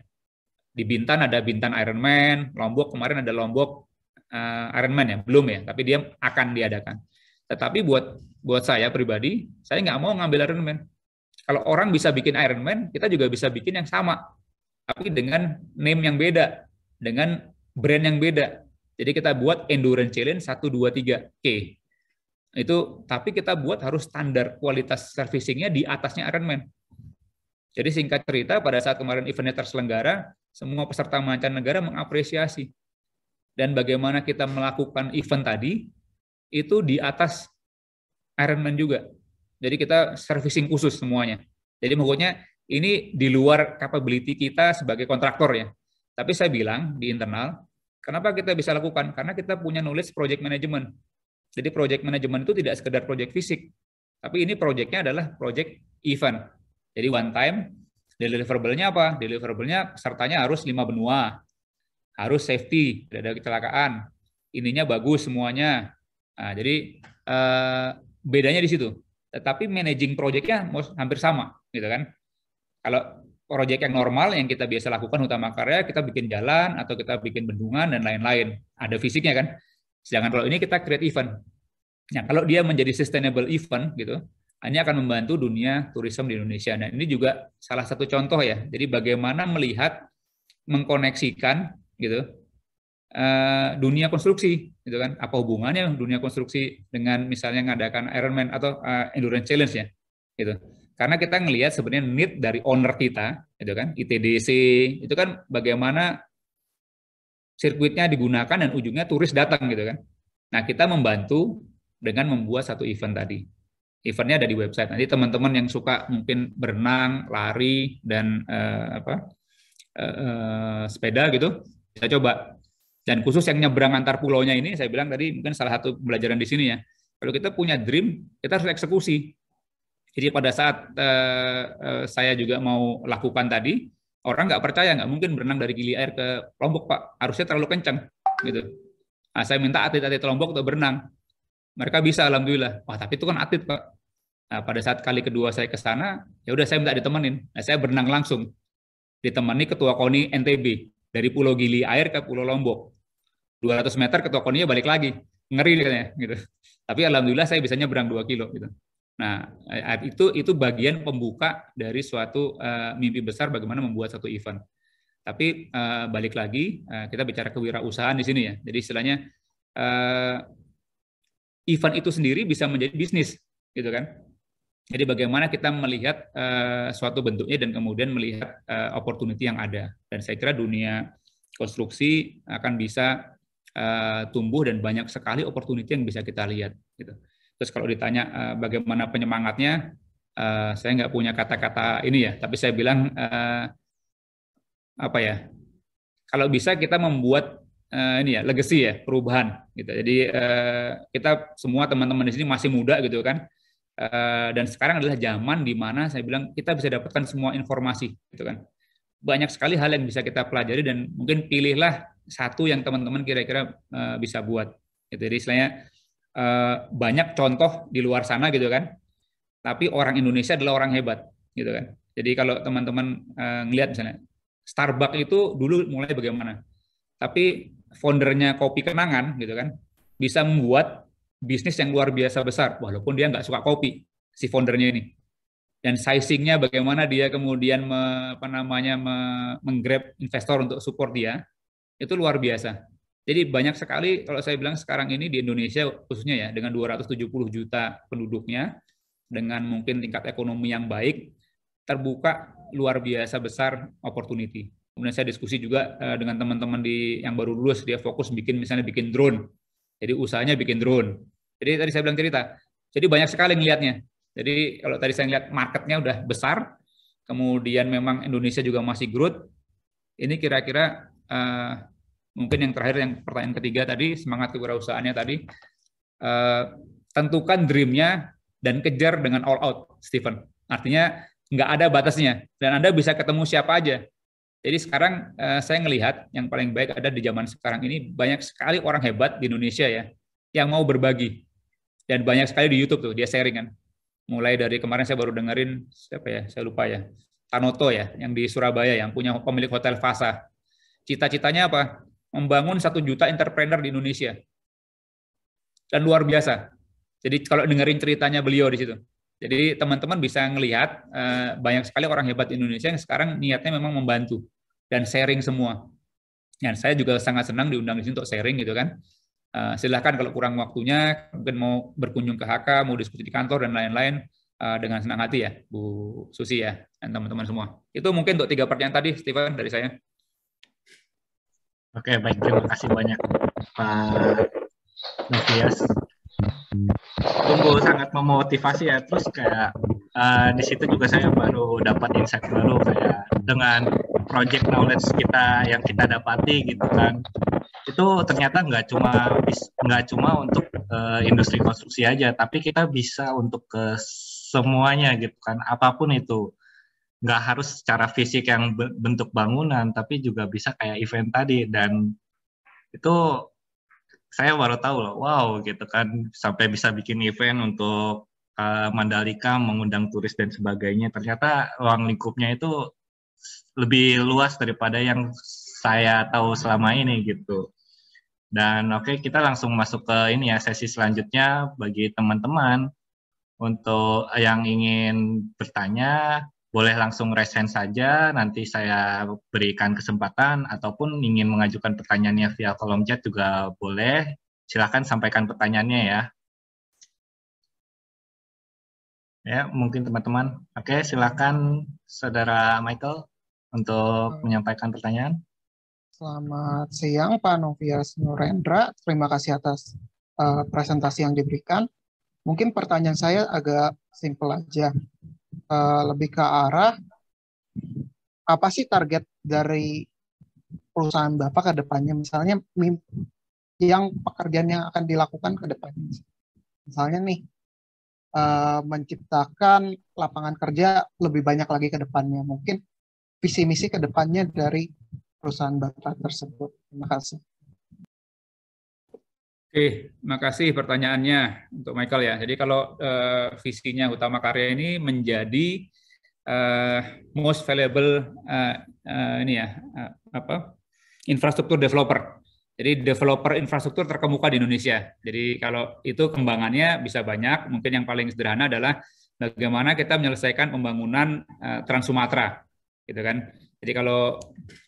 Di Bintan ada Bintan Ironman, Lombok kemarin ada Lombok Ironman ya, belum ya, tapi dia akan diadakan. Tetapi buat saya pribadi, saya nggak mau ngambil Ironman. Kalau orang bisa bikin Ironman, kita juga bisa bikin yang sama, tapi dengan name yang beda, dengan brand yang beda. Jadi kita buat Endurance Challenge 123K. Itu, tapi kita buat harus standar kualitas servicingnya di atasnya Ironman. Jadi singkat cerita, pada saat kemarin eventnya terselenggara, semua peserta mancanegara mengapresiasi. Dan bagaimana kita melakukan event tadi, itu di atas Ironman juga. Jadi kita servicing khusus semuanya. Jadi maksudnya ini di luar capability kita sebagai kontraktor ya. Tapi saya bilang di internal, kenapa kita bisa lakukan? Karena kita punya knowledge project management. Jadi project management itu tidak sekedar project fisik, tapi ini projectnya adalah project event. Jadi one time, deliverable-nya apa? Deliverable-nya pesertanya harus 5 benua, harus safety, tidak ada kecelakaan, ininya bagus semuanya. Nah, jadi bedanya di situ. Tetapi managing project-nya hampir sama, gitu kan? Kalau project yang normal yang kita biasa lakukan Hutama Karya, kita bikin jalan atau kita bikin bendungan dan lain-lain, ada fisiknya kan. Sedangkan kalau ini kita create event. Nah, kalau dia menjadi sustainable event gitu, ini akan membantu dunia turisme di Indonesia. Dan ini juga salah satu contoh ya. Jadi bagaimana melihat mengkoneksikan gitu dunia konstruksi gitu kan. Apa hubungannya dunia konstruksi dengan misalnya mengadakan Ironman atau Endurance Challenge ya. Gitu. Karena kita ngelihat sebenarnya need dari owner kita gitu kan, ITDC, itu kan bagaimana sirkuitnya digunakan dan ujungnya turis datang gitu kan. Nah, kita membantu dengan membuat satu event tadi. Eventnya ada di website. Nanti teman-teman yang suka mungkin berenang, lari dan sepeda gitu, bisa coba. Dan khusus yang nyebrang antar pulaunya ini, saya bilang tadi mungkin salah satu pembelajaran di sini ya. Kalau kita punya dream, kita harus eksekusi. Jadi pada saat saya juga mau lakukan tadi, orang nggak percaya, nggak mungkin berenang dari Gili Air ke Lombok, Pak. Harusnya terlalu kencang, gitu. Nah, saya minta atlet-atlet Lombok untuk berenang. Mereka bisa, alhamdulillah. Wah, tapi itu kan atlet, Pak. Nah, pada saat kali kedua saya ke sana, ya udah saya minta ditemenin. Nah, saya berenang langsung. Ditemani Ketua KONI NTB. Dari Pulau Gili Air ke Pulau Lombok. 200 meter Ketua KONI-nya balik lagi. Ngeri katanya, gitu. Tapi alhamdulillah saya bisa nyebrang 2 kilo, gitu. Nah, itu bagian pembuka dari suatu mimpi besar bagaimana membuat satu event. Tapi balik lagi, kita bicara kewirausahaan di sini ya. Jadi istilahnya event itu sendiri bisa menjadi bisnis, gitu kan? Jadi bagaimana kita melihat suatu bentuknya dan kemudian melihat opportunity yang ada. Dan saya kira dunia konstruksi akan bisa tumbuh dan banyak sekali opportunity yang bisa kita lihat. Gitu. Terus kalau ditanya bagaimana penyemangatnya, saya nggak punya kata-kata ini ya, tapi saya bilang apa ya? Kalau bisa kita membuat ini ya legacy ya, perubahan. Gitu. Jadi kita semua teman-teman di sini masih muda gitu kan, dan sekarang adalah zaman di mana saya bilang kita bisa dapatkan semua informasi, gitu kan. Banyak sekali hal yang bisa kita pelajari dan mungkin pilihlah satu yang teman-teman kira-kira bisa buat. Gitu. Jadi istilahnya banyak contoh di luar sana gitu kan, tapi orang Indonesia adalah orang hebat gitu kan. Jadi kalau teman-teman ngelihat misalnya Starbucks itu dulu mulai bagaimana, tapi foundernya Kopi Kenangan gitu kan bisa membuat bisnis yang luar biasa besar walaupun dia nggak suka kopi si foundernya ini. Dan sizingnya bagaimana dia kemudian menggrab investor untuk support dia, itu luar biasa. Jadi banyak sekali kalau saya bilang sekarang ini di Indonesia khususnya ya dengan 270 juta penduduknya, dengan mungkin tingkat ekonomi yang baik, terbuka luar biasa besar opportunity. Kemudian saya diskusi juga dengan teman-teman yang baru lulus, dia fokus misalnya bikin drone. Jadi usahanya bikin drone. Jadi tadi saya bilang cerita. Jadi banyak sekali ngelihatnya. Jadi kalau tadi saya lihat marketnya udah besar, kemudian memang Indonesia juga masih growth. Ini kira-kira mungkin yang terakhir, yang pertanyaan ketiga tadi, semangat kewirausahaannya tadi, tentukan dream-nya dan kejar dengan all out, Stephen. Artinya nggak ada batasnya dan Anda bisa ketemu siapa aja. Jadi sekarang saya ngelihat yang paling baik ada di zaman sekarang ini, banyak sekali orang hebat di Indonesia ya yang mau berbagi, dan banyak sekali di YouTube tuh dia sharing kan. Mulai dari kemarin saya baru dengerin siapa ya, saya lupa ya, Tanoto ya, yang di Surabaya yang punya pemilik hotel Fasa. Cita-citanya apa? Membangun 1 juta entrepreneur di Indonesia. Dan luar biasa. Jadi kalau dengerin ceritanya beliau di situ. Jadi teman-teman bisa ngelihat banyak sekali orang hebat di Indonesia yang sekarang niatnya memang membantu dan sharing semua. Dan saya juga sangat senang diundang di sini untuk sharing gitu kan. Silahkan kalau kurang waktunya, mungkin mau berkunjung ke HK, mau diskusi di kantor dan lain-lain, dengan senang hati ya, Bu Susi ya, dan teman-teman semua. Itu mungkin untuk 3 pertanyaan tadi, Stephen, dari saya. Oke, baik. Terima kasih banyak, Pak Novias. Tunggu, sangat memotivasi ya. Terus kayak di situ juga saya baru dapat insight baru kayak dengan project knowledge kita yang kita dapati gitu kan. Itu ternyata nggak cuma untuk industri konstruksi aja, tapi kita bisa untuk ke semuanya gitu kan, apapun itu. Nggak harus secara fisik yang bentuk bangunan, tapi juga bisa kayak event tadi. Dan itu saya baru tahu loh, wow gitu kan, sampai bisa bikin event untuk Mandalika, mengundang turis dan sebagainya. Ternyata ruang lingkupnya itu lebih luas daripada yang saya tahu selama ini gitu. Dan oke, kita langsung masuk ke ini ya, sesi selanjutnya bagi teman-teman. Untuk yang ingin bertanya, boleh langsung raise hand saja, nanti saya berikan kesempatan, ataupun ingin mengajukan pertanyaannya via kolom chat juga boleh. Silakan sampaikan pertanyaannya ya. Ya, mungkin teman-teman. Oke, silakan Saudara Michael untuk menyampaikan pertanyaan. Selamat siang Pak Novias Nurendra, terima kasih atas presentasi yang diberikan. Mungkin pertanyaan saya agak simpel aja, lebih ke arah apa sih target dari perusahaan Bapak ke depannya, misalnya yang pekerjaan yang akan dilakukan ke depannya. Misalnya nih, menciptakan lapangan kerja lebih banyak lagi ke depannya, mungkin visi misi ke depannya dari perusahaan Bapak tersebut. Terima kasih. Oke, terima kasih pertanyaannya untuk Michael ya. Jadi kalau visinya Utama Karya ini menjadi most valuable infrastruktur developer. Jadi developer infrastruktur terkemuka di Indonesia. Jadi kalau itu kembangannya bisa banyak. Mungkin yang paling sederhana adalah bagaimana kita menyelesaikan pembangunan Trans Sumatera. gitu kan. Jadi kalau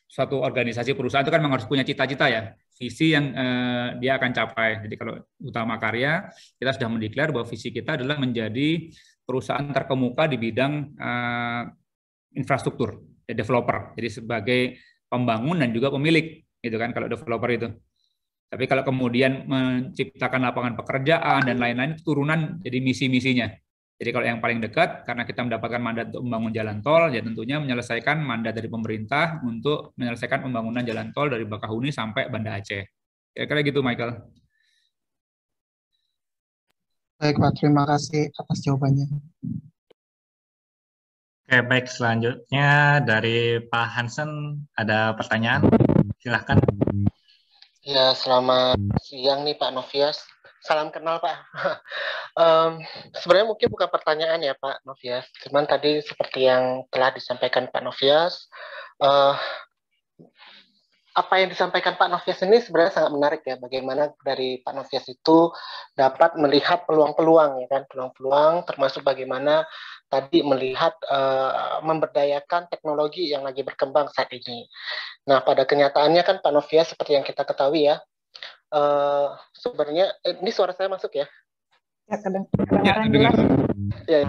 suatu organisasi perusahaan itu kan memang harus punya cita-cita ya, visi yang dia akan capai. Jadi kalau Utama Karya, kita sudah mendeklar bahwa visi kita adalah menjadi perusahaan terkemuka di bidang infrastruktur, developer. Jadi sebagai pembangun dan juga pemilik, gitu kan kalau developer itu. Tapi kalau kemudian menciptakan lapangan pekerjaan dan lain-lain itu turunan jadi misi-misinya. Jadi kalau yang paling dekat, karena kita mendapatkan mandat untuk membangun jalan tol, ya tentunya menyelesaikan mandat dari pemerintah untuk menyelesaikan pembangunan jalan tol dari Bakahuni sampai Banda Aceh. Kira-kira gitu, Michael. Baik, Pak. Terima kasih atas jawabannya. Oke, baik. Selanjutnya dari Pak Hansen, ada pertanyaan? Silahkan. Ya, selamat siang nih Pak Novias. Salam kenal Pak. Sebenarnya mungkin bukan pertanyaan ya Pak Novias, cuman tadi seperti yang telah disampaikan Pak Novias, apa yang disampaikan Pak Novias ini sebenarnya sangat menarik ya. Bagaimana dari Pak Novias itu dapat melihat peluang-peluang ya kan, peluang-peluang termasuk bagaimana tadi melihat memberdayakan teknologi yang lagi berkembang saat ini. Nah, pada kenyataannya kan Pak Novias seperti yang kita ketahui ya, sebenarnya ini suara saya masuk ya? Ya, kedengaran jelas. Ya,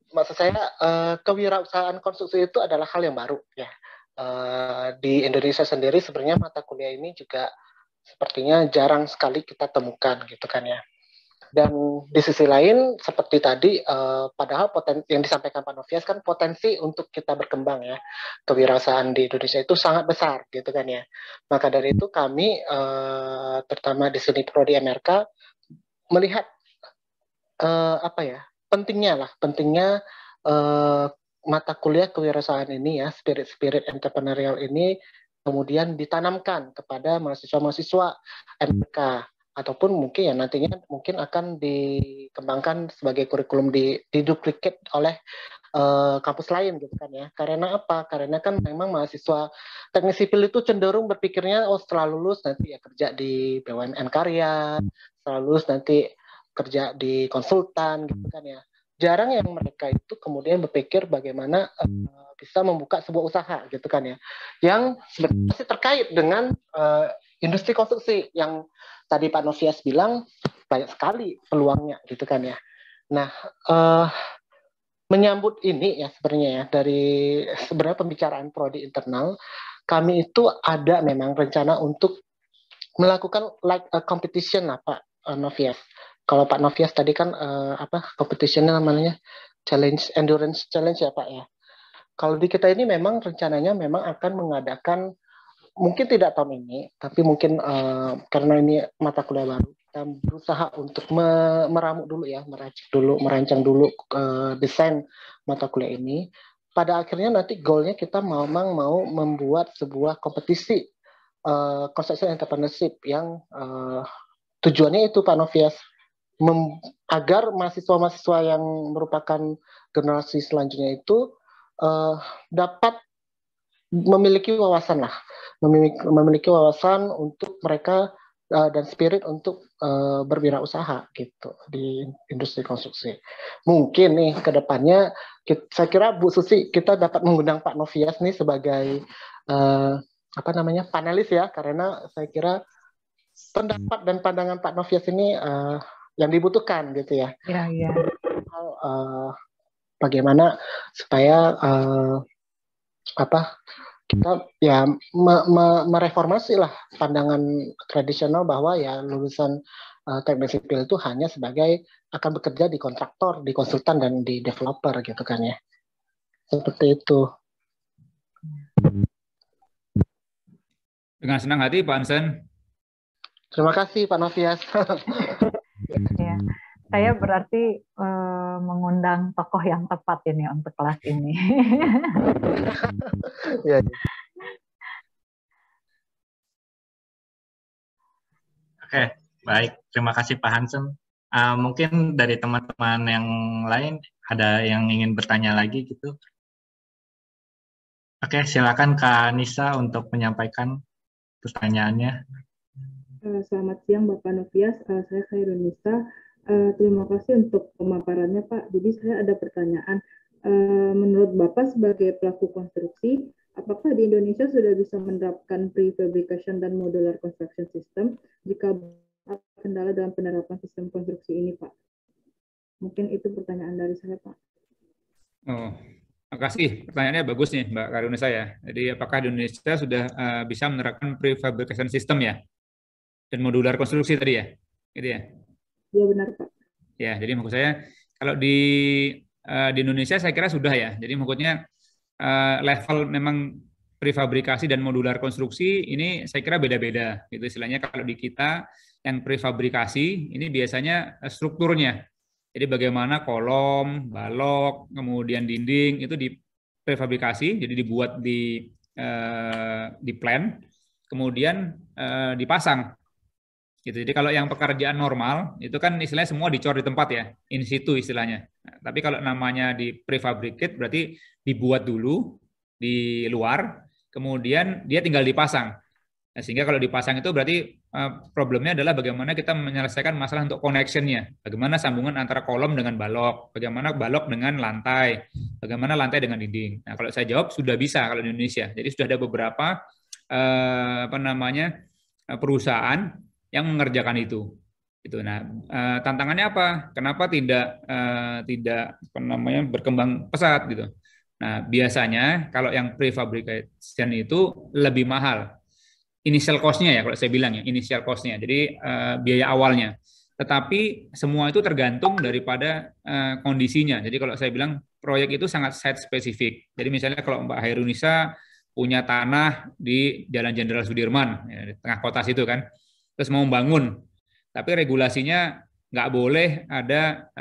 maksud saya kewirausahaan konstruksi itu adalah hal yang baru ya. Di Indonesia sendiri sebenarnya mata kuliah ini juga sepertinya jarang sekali kita temukan gitu kan ya. Dan di sisi lain seperti tadi padahal yang disampaikan Pak Novias kan potensi untuk kita berkembang ya, kewirausahaan di Indonesia itu sangat besar gitu kan ya. Maka dari itu kami terutama di sini Prodi MRK melihat pentingnya mata kuliah kewirausahaan ini ya, spirit entrepreneurial ini kemudian ditanamkan kepada mahasiswa-mahasiswa MRK, ataupun mungkin ya nantinya mungkin akan dikembangkan sebagai kurikulum diduplikat oleh kampus lain gitu kan ya. Karena apa? Karena kan memang mahasiswa teknik sipil itu cenderung berpikirnya setelah lulus nanti ya kerja di BUMN karya, setelah lulus nanti kerja di konsultan gitu kan ya. Jarang yang mereka itu kemudian berpikir bagaimana bisa membuka sebuah usaha gitu kan ya, yang sebenarnya terkait dengan industri konstruksi yang tadi Pak Novias bilang banyak sekali peluangnya gitu kan ya. Nah, menyambut ini ya sebenarnya ya dari sebenarnya pembicaraan prodi internal, kami itu ada memang rencana untuk melakukan like a competition lah Pak Novias. Kalau Pak Novias tadi kan competitionnya namanya endurance challenge ya Pak ya. Kalau di kita ini memang rencananya memang akan mengadakan, mungkin tidak tahun ini, tapi mungkin karena ini mata kuliah baru, kita berusaha untuk merancang dulu desain mata kuliah ini. Pada akhirnya nanti goalnya kita mau membuat sebuah kompetisi construction entrepreneurship yang tujuannya itu Pak Novias, agar mahasiswa-mahasiswa yang merupakan generasi selanjutnya itu dapat memiliki wawasan untuk mereka dan spirit untuk berwirausaha gitu di industri konstruksi. Mungkin nih ke depannya saya kira Bu Susi kita dapat mengundang Pak Novias nih sebagai panelis ya, karena saya kira pendapat dan pandangan Pak Novias ini yang dibutuhkan gitu ya. Iya. Bagaimana supaya kita ya mereformasi lah pandangan tradisional bahwa ya lulusan teknik sipil itu hanya sebagai akan bekerja di kontraktor, di konsultan dan di developer gitu kan ya. Seperti itu. Dengan senang hati Pak Hansen. Terima kasih Pak Novias. Ya, saya berarti mengundang tokoh yang tepat ini untuk kelas ini. Ya. Oke, baik. Terima kasih Pak Hansen. Mungkin dari teman-teman yang lain ada yang ingin bertanya lagi gitu. Oke, silakan Kak Nisa untuk menyampaikan pertanyaannya. Selamat siang Bapak Novias, saya Khairun Nisa. Terima kasih untuk pemaparannya Pak. Jadi saya ada pertanyaan, Menurut Bapak sebagai pelaku konstruksi, apakah di Indonesia sudah bisa menerapkan prefabrication dan modular construction system? Jika kendala dalam penerapan sistem konstruksi ini, Pak? Mungkin itu pertanyaan dari saya, Pak. Oh, makasih. Pertanyaannya bagus nih, Mbak Karunisa ya. Jadi apakah di Indonesia sudah bisa menerapkan prefabrication system ya? Dan modular konstruksi tadi ya? Gitu ya? Ya benar, Pak. Ya, jadi maksud saya kalau di Indonesia saya kira sudah ya. Jadi maksudnya level memang prefabrikasi dan modular konstruksi ini saya kira beda-beda. Gitu istilahnya kalau di kita yang prefabrikasi ini biasanya strukturnya. Jadi bagaimana kolom, balok, kemudian dinding itu di prefabrikasi, jadi dibuat di plan, kemudian dipasang. Gitu. Jadi kalau yang pekerjaan normal itu kan istilahnya semua dicor di tempat ya, in situ istilahnya. Nah, tapi kalau namanya di prefabricate berarti dibuat dulu di luar, kemudian dia tinggal dipasang. Nah, sehingga kalau dipasang itu berarti problemnya adalah bagaimana kita menyelesaikan masalah untuk connection-nya. Bagaimana sambungan antara kolom dengan balok, bagaimana balok dengan lantai, bagaimana lantai dengan dinding. Nah, kalau saya jawab sudah bisa kalau di Indonesia. Jadi sudah ada beberapa perusahaan yang mengerjakan itu. Nah, tantangannya apa? Kenapa tidak berkembang pesat gitu? Nah, biasanya kalau yang prefabrication itu lebih mahal. Initial cost-nya ya, kalau saya bilang ya, initial cost-nya. Jadi biaya awalnya. Tetapi semua itu tergantung daripada kondisinya. Jadi kalau saya bilang proyek itu sangat site spesifik. Jadi misalnya kalau Mbak Hairunisa punya tanah di Jalan Jenderal Sudirman, ya, di tengah kota situ kan, terus mau membangun, tapi regulasinya nggak boleh ada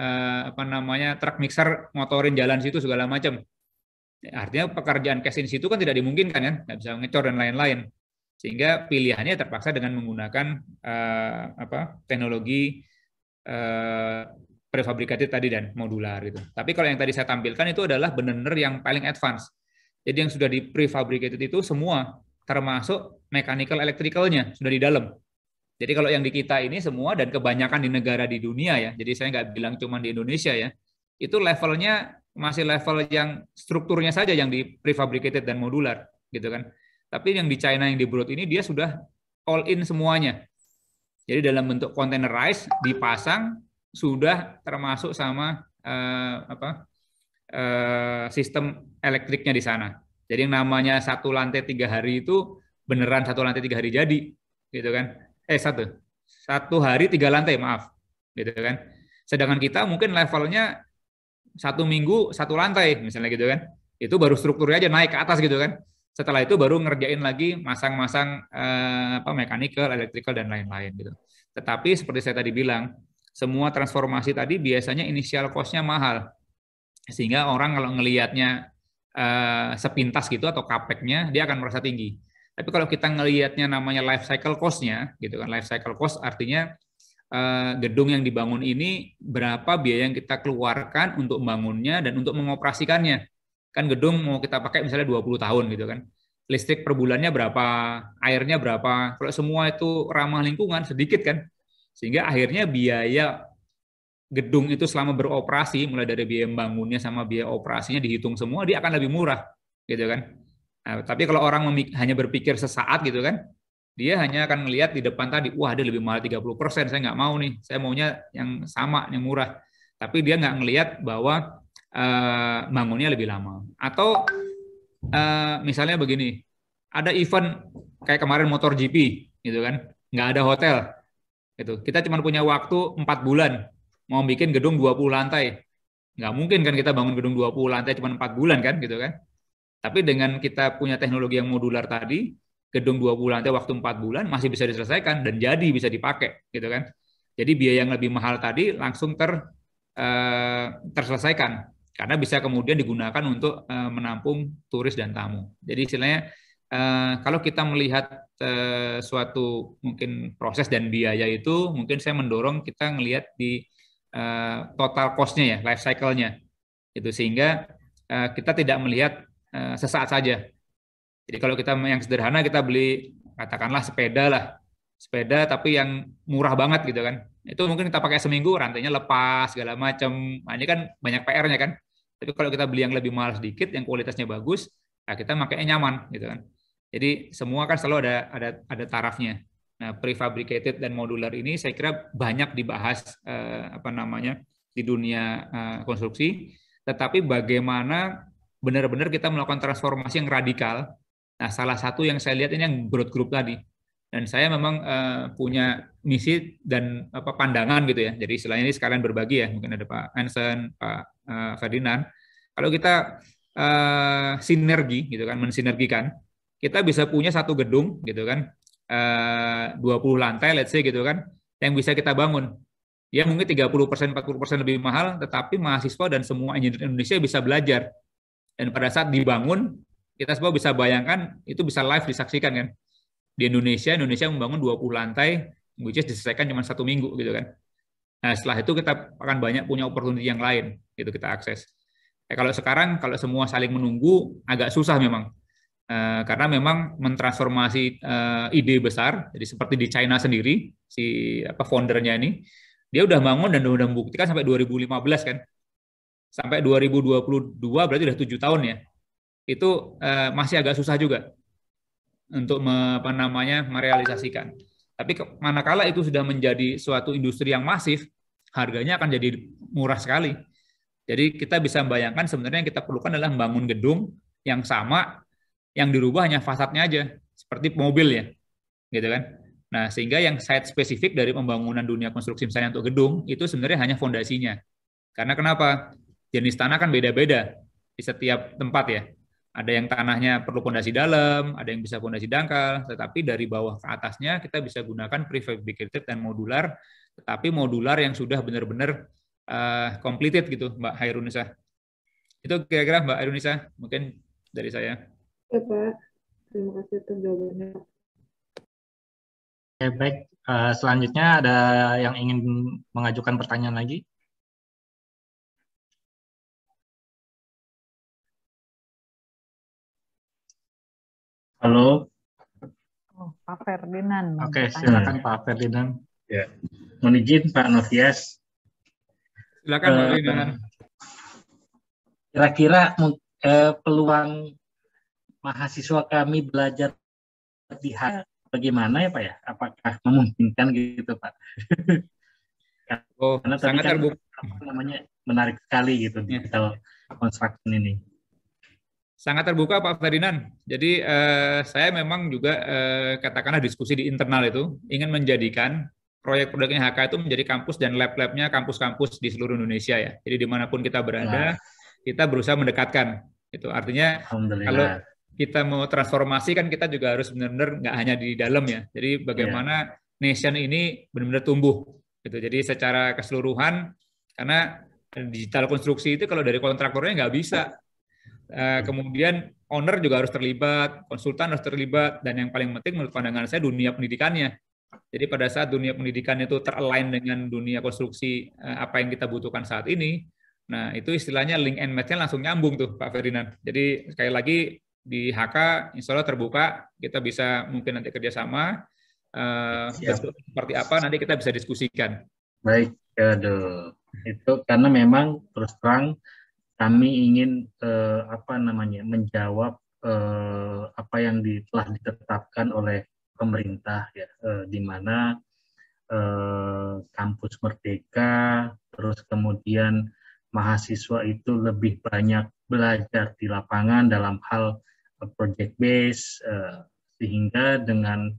truk mixer motorin jalan situ segala macam. Artinya pekerjaan cash in situ kan tidak dimungkinkan kan, nggak bisa ngecor dan lain-lain. Sehingga pilihannya terpaksa dengan menggunakan teknologi prefabricated tadi dan modular gitu. Tapi kalau yang tadi saya tampilkan itu adalah benar-benar yang paling advance. Jadi yang sudah di prefabricated itu semua termasuk mechanical electricalnya sudah di dalam. Jadi kalau yang di kita ini semua dan kebanyakan di negara di dunia ya. Jadi saya nggak bilang cuma di Indonesia ya. Itu levelnya masih level yang strukturnya saja yang di prefabricated dan modular gitu kan. Tapi yang di China yang di Broad ini dia sudah all in semuanya. Jadi dalam bentuk containerized dipasang sudah termasuk sama sistem elektriknya di sana. Jadi yang namanya 1 lantai 3 hari itu beneran 1 lantai 3 hari jadi, gitu kan? 1 hari 3 lantai maaf, gitu kan? Sedangkan kita mungkin levelnya 1 minggu 1 lantai misalnya gitu kan? Itu baru strukturnya aja naik ke atas gitu kan? Setelah itu baru ngerjain lagi masang-masang mechanical, electrical dan lain-lain gitu. Tetapi seperti saya tadi bilang, semua transformasi tadi biasanya initial cost-nya mahal. Sehingga orang kalau ngelihatnya sepintas gitu atau capex-nya dia akan merasa tinggi. Tapi kalau kita ngelihatnya namanya life cycle cost-nya gitu kan, life cycle cost artinya gedung yang dibangun ini berapa biaya yang kita keluarkan untuk membangunnya dan untuk mengoperasikannya. Kan gedung mau kita pakai misalnya 20 tahun gitu kan. Listrik per bulannya berapa, airnya berapa. Kalau semua itu ramah lingkungan sedikit kan. Sehingga akhirnya biaya gedung itu selama beroperasi mulai dari biaya membangunnya sama biaya operasinya dihitung semua dia akan lebih murah gitu kan. Nah, tapi kalau orang hanya berpikir sesaat gitu kan, dia hanya akan melihat di depan tadi, wah dia lebih mahal 30%, saya nggak mau nih, saya maunya yang sama, yang murah. Tapi dia nggak ngelihat bahwa bangunnya lebih lama. Atau misalnya begini, ada event kayak kemarin MotoGP, gitu kan, nggak ada hotel, gitu. Kita cuma punya waktu 4 bulan, mau bikin gedung 20 lantai, nggak mungkin kan kita bangun gedung 20 lantai cuma 4 bulan kan, gitu kan. Tapi dengan kita punya teknologi yang modular tadi, gedung 20 lantai waktu 4 bulan masih bisa diselesaikan dan jadi bisa dipakai, gitu kan. Jadi biaya yang lebih mahal tadi langsung terselesaikan. Karena bisa kemudian digunakan untuk menampung turis dan tamu. Jadi istilahnya kalau kita melihat suatu mungkin proses dan biaya itu, mungkin saya mendorong kita ngelihat di total cost-nya ya, life cycle-nya. Itu sehingga kita tidak melihat sesaat saja. Jadi kalau kita yang sederhana kita beli katakanlah sepeda tapi yang murah banget gitu kan. Itu mungkin kita pakai seminggu rantainya lepas segala macam. Nah, ini kan banyak PR-nya kan. Tapi kalau kita beli yang lebih mahal sedikit, yang kualitasnya bagus, nah kita makanya nyaman gitu kan. Jadi semua kan selalu ada tarafnya. Nah, prefabricated dan modular ini saya kira banyak dibahas di dunia konstruksi, tetapi bagaimana benar-benar kita melakukan transformasi yang radikal. Nah, salah satu yang saya lihat ini yang growth group tadi. Dan saya memang punya misi dan pandangan gitu ya. Jadi istilahnya ini sekalian berbagi ya. Mungkin ada Pak Anson, Pak Ferdinand. Kalau kita sinergi gitu kan, mensinergikan, kita bisa punya satu gedung gitu kan, 20 lantai let's say gitu kan, yang bisa kita bangun. Ya mungkin 30%, 40% lebih mahal, tetapi mahasiswa dan semua engineer Indonesia bisa belajar. Dan pada saat dibangun, kita semua bisa bayangkan, itu bisa live disaksikan kan. Di Indonesia membangun 20 lantai, which is diselesaikan cuma 1 minggu gitu kan. Nah setelah itu kita akan banyak punya opportunity yang lain, gitu kita akses. Kalau sekarang, kalau semua saling menunggu, agak susah memang. Karena memang mentransformasi ide besar, jadi seperti di China sendiri, si foundernya ini, dia udah bangun dan udah membuktikan sampai 2015 kan, sampai 2022 berarti udah 7 tahun ya, itu masih agak susah juga untuk merealisasikan. Tapi manakala itu sudah menjadi suatu industri yang masif, harganya akan jadi murah sekali. Jadi kita bisa membayangkan sebenarnya yang kita perlukan adalah membangun gedung yang sama, yang dirubah hanya fasadnya aja, seperti mobil ya, gitu kan. Nah, sehingga yang site spesifik dari pembangunan dunia konstruksi misalnya untuk gedung, itu sebenarnya hanya fondasinya. Karena kenapa? Jenis tanah kan beda-beda di setiap tempat ya. Ada yang tanahnya perlu fondasi dalam, ada yang bisa fondasi dangkal, tetapi dari bawah ke atasnya kita bisa gunakan prefabricated dan modular, tetapi modular yang sudah benar-benar completed gitu, Mbak Hairunisa. Itu kira-kira Mbak Hairunisa, mungkin dari saya. Ya Pak, terima kasih atas jawabannya. Oke, baik. Selanjutnya ada yang ingin mengajukan pertanyaan lagi? Halo. Pak Ferdinand. Oke, silakan Pak Ferdinand. Ya, mohon izin Pak Novias. Silakan Pak Ferdinand. Kira-kira peluang mahasiswa kami belajar di bagaimana ya Pak ya? Apakah memungkinkan gitu Pak? Oh, karena sangat kan, terbuka. Menarik sekali gitu digital construction ini. Sangat terbuka Pak Ferdinand. Jadi saya memang juga katakanlah diskusi di internal itu ingin menjadikan proyek-proyeknya HK itu menjadi kampus dan lab-labnya kampus-kampus di seluruh Indonesia ya. Jadi dimanapun kita berada, kita berusaha mendekatkan. Itu artinya kalau kita mau transformasi kan kita juga harus benar-benar nggak hanya di dalam ya. Jadi bagaimana nation ini benar-benar tumbuh. Gitu. Jadi secara keseluruhan, karena digital konstruksi itu kalau dari kontraktornya nggak bisa. Kemudian owner juga harus terlibat, konsultan harus terlibat, dan yang paling penting menurut pandangan saya dunia pendidikannya. Jadi pada saat dunia pendidikan itu teralign dengan dunia konstruksi apa yang kita butuhkan saat ini, nah itu istilahnya link and match-nya langsung nyambung tuh Pak Ferdinand. Jadi sekali lagi di HK insya Allah terbuka, kita bisa mungkin nanti kerjasama, seperti apa nanti kita bisa diskusikan. Baik, aduh. Itu karena memang terus terang kami ingin menjawab apa yang telah ditetapkan oleh pemerintah ya, di mana kampus merdeka, terus kemudian mahasiswa itu lebih banyak belajar di lapangan dalam hal project base, sehingga dengan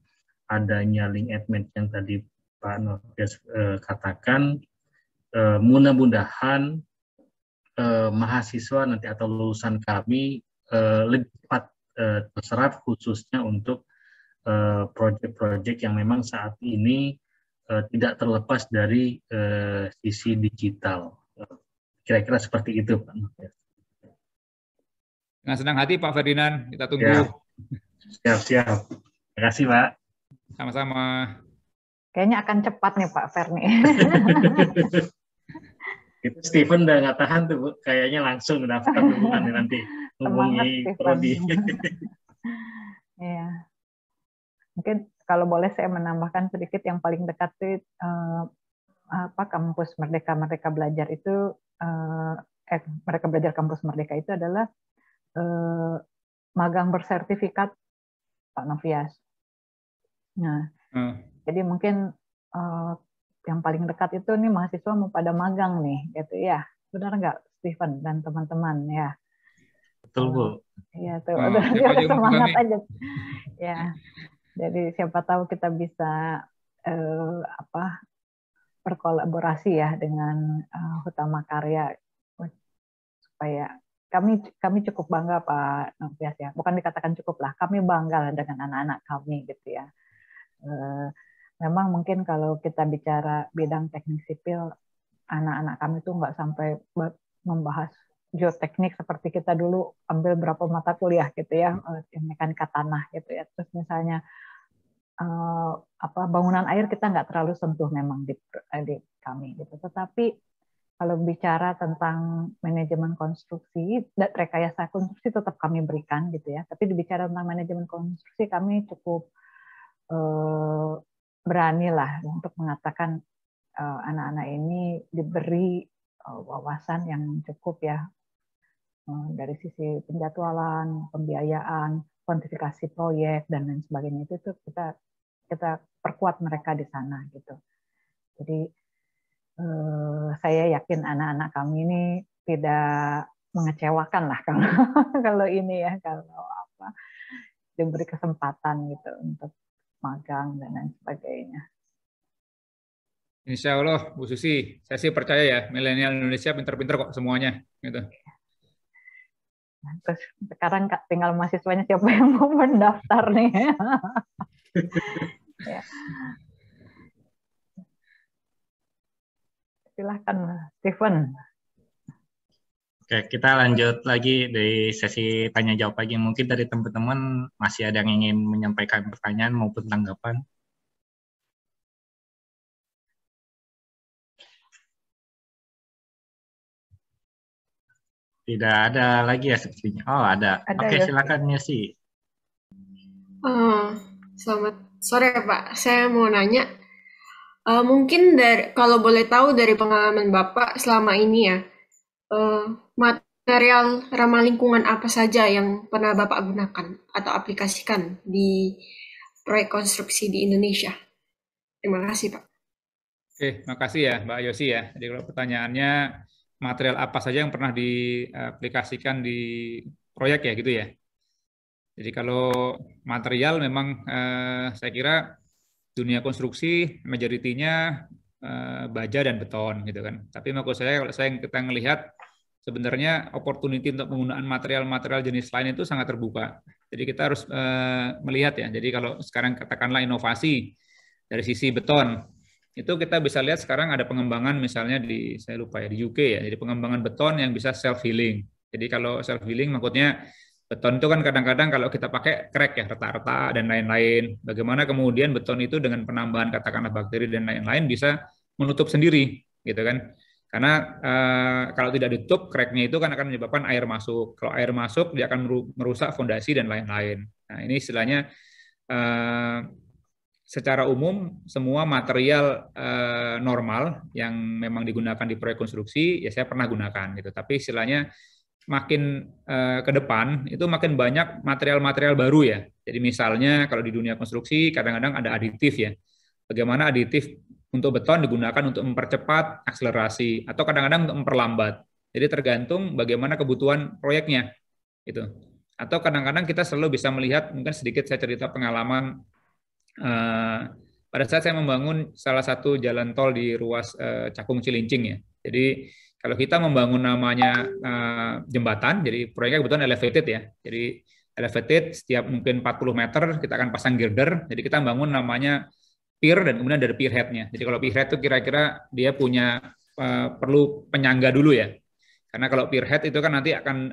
adanya link and match yang tadi Pak Novias katakan, mudah-mudahan mahasiswa nanti atau lulusan kami lebih cepat terserap khususnya untuk proyek-proyek yang memang saat ini tidak terlepas dari sisi digital. Kira-kira seperti itu Pak. Dengan senang hati Pak Ferdinand, kita tunggu. Ya. Siap. Terima kasih Pak. Sama-sama. Kayaknya akan cepat nih Pak Ferni. Itu Steven udah nggak tahan tuh Bu, kayaknya langsung daftar duluan nanti hubungi Prodi. Iya. Mungkin kalau boleh saya menambahkan sedikit yang paling dekat itu kampus Merdeka Belajar itu mereka belajar kampus Merdeka itu adalah magang bersertifikat, Pak Novias. Nah, jadi mungkin yang paling dekat itu nih mahasiswa mau pada magang nih, gitu ya. Benar nggak, Stephen dan teman-teman ya? Betul, Bu. Iya, tuh. Semangat aja. Ya. Jadi siapa tahu kita bisa berkolaborasi ya dengan Hutama Karya supaya kami cukup bangga, Pak Novias ya. Bukan dikatakan cukup lah, kami bangga dengan anak-anak kami gitu ya. Memang mungkin kalau kita bicara bidang teknik sipil, anak-anak kami tuh nggak sampai membahas geoteknik seperti kita dulu ambil berapa mata kuliah gitu ya, mekanika tanah gitu ya. Terus misalnya bangunan air kita nggak terlalu sentuh memang di kami gitu. Tetapi kalau bicara tentang manajemen konstruksi, rekayasa konstruksi tetap kami berikan gitu ya. Tapi bicara tentang manajemen konstruksi kami cukup berani lah untuk mengatakan anak-anak ini diberi wawasan yang cukup ya dari sisi penjadwalan, pembiayaan, kuantifikasi proyek dan lain sebagainya itu kita perkuat mereka di sana gitu. Jadi saya yakin anak-anak kami ini tidak mengecewakan lah kalau ini ya, kalau diberi kesempatan gitu untuk magang dan lain sebagainya. Insya Allah, Bu Susi, saya sih percaya ya, milenial Indonesia pinter-pinter kok semuanya. Gitu. Nah, terus sekarang tinggal mahasiswanya siapa yang mau mendaftar nih. Ya. Silahkan, Stephen. Oke, kita lanjut lagi dari sesi tanya jawab lagi. Mungkin dari teman-teman masih ada yang ingin menyampaikan pertanyaan maupun tanggapan. Tidak ada lagi ya sepertinya. Oh, ada. Oke, ya, silakan Yesi. Selamat sore Pak. Saya mau nanya, mungkin kalau boleh tahu dari pengalaman Bapak selama ini ya, material ramah lingkungan apa saja yang pernah Bapak gunakan atau aplikasikan di proyek konstruksi di Indonesia? Terima kasih Pak. Oke, makasih ya Mbak Yosi ya. Jadi kalau pertanyaannya material apa saja yang pernah diaplikasikan di proyek ya gitu ya. Jadi kalau material memang saya kira dunia konstruksi majoritinya baja dan beton gitu kan. Tapi maksud saya kalau kita melihat sebenarnya opportunity untuk penggunaan material-material jenis lain itu sangat terbuka. Jadi kita harus melihat ya. Jadi kalau sekarang katakanlah inovasi dari sisi beton, itu kita bisa lihat sekarang ada pengembangan misalnya di UK ya. Jadi pengembangan beton yang bisa self healing. Jadi kalau self healing maksudnya beton itu kan kadang-kadang kalau kita pakai crack ya, retak-retak dan lain-lain. Bagaimana kemudian beton itu dengan penambahan katakanlah bakteri dan lain-lain bisa menutup sendiri gitu kan. Karena kalau tidak ditutup cracknya itu kan akan menyebabkan air masuk. Kalau air masuk dia akan merusak fondasi dan lain-lain. Nah, ini istilahnya secara umum semua material normal yang memang digunakan di proyek konstruksi ya saya pernah gunakan gitu. Tapi istilahnya makin ke depan itu makin banyak material-material baru ya. Jadi misalnya kalau di dunia konstruksi kadang-kadang ada aditif ya. Bagaimana aditif untuk beton digunakan untuk mempercepat akselerasi atau kadang-kadang untuk memperlambat. Jadi tergantung bagaimana kebutuhan proyeknya gitu. Atau kadang-kadang kita selalu bisa melihat, mungkin sedikit saya cerita pengalaman pada saat saya membangun salah satu jalan tol di ruas Cakung Cilincing ya. Jadi kalau kita membangun namanya jembatan, jadi proyeknya kebetulan elevated ya. Jadi elevated setiap mungkin 40 meter kita akan pasang girder. Jadi kita bangun namanya pier dan kemudian dari pier head-nya. Jadi kalau pier head itu kira-kira dia punya perlu penyangga dulu ya. Karena kalau pier head itu kan nanti akan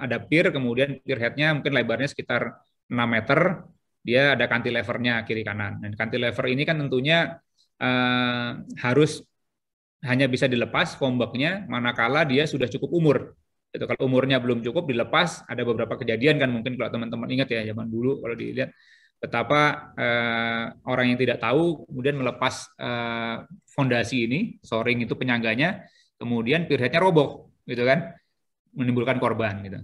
ada pier, kemudian pier head-nya mungkin lebarnya sekitar 6 meter. Dia ada cantilevernya kiri kanan. Dan cantilever ini kan tentunya harus hanya bisa dilepas foam-box-nya manakala dia sudah cukup umur. Itu kalau umurnya belum cukup dilepas, ada beberapa kejadian kan mungkin kalau teman-teman ingat ya zaman dulu kalau dilihat betapa orang yang tidak tahu kemudian melepas fondasi ini, shoring itu penyangganya, kemudian pier head-nya roboh. gitu kan, menimbulkan korban gitu.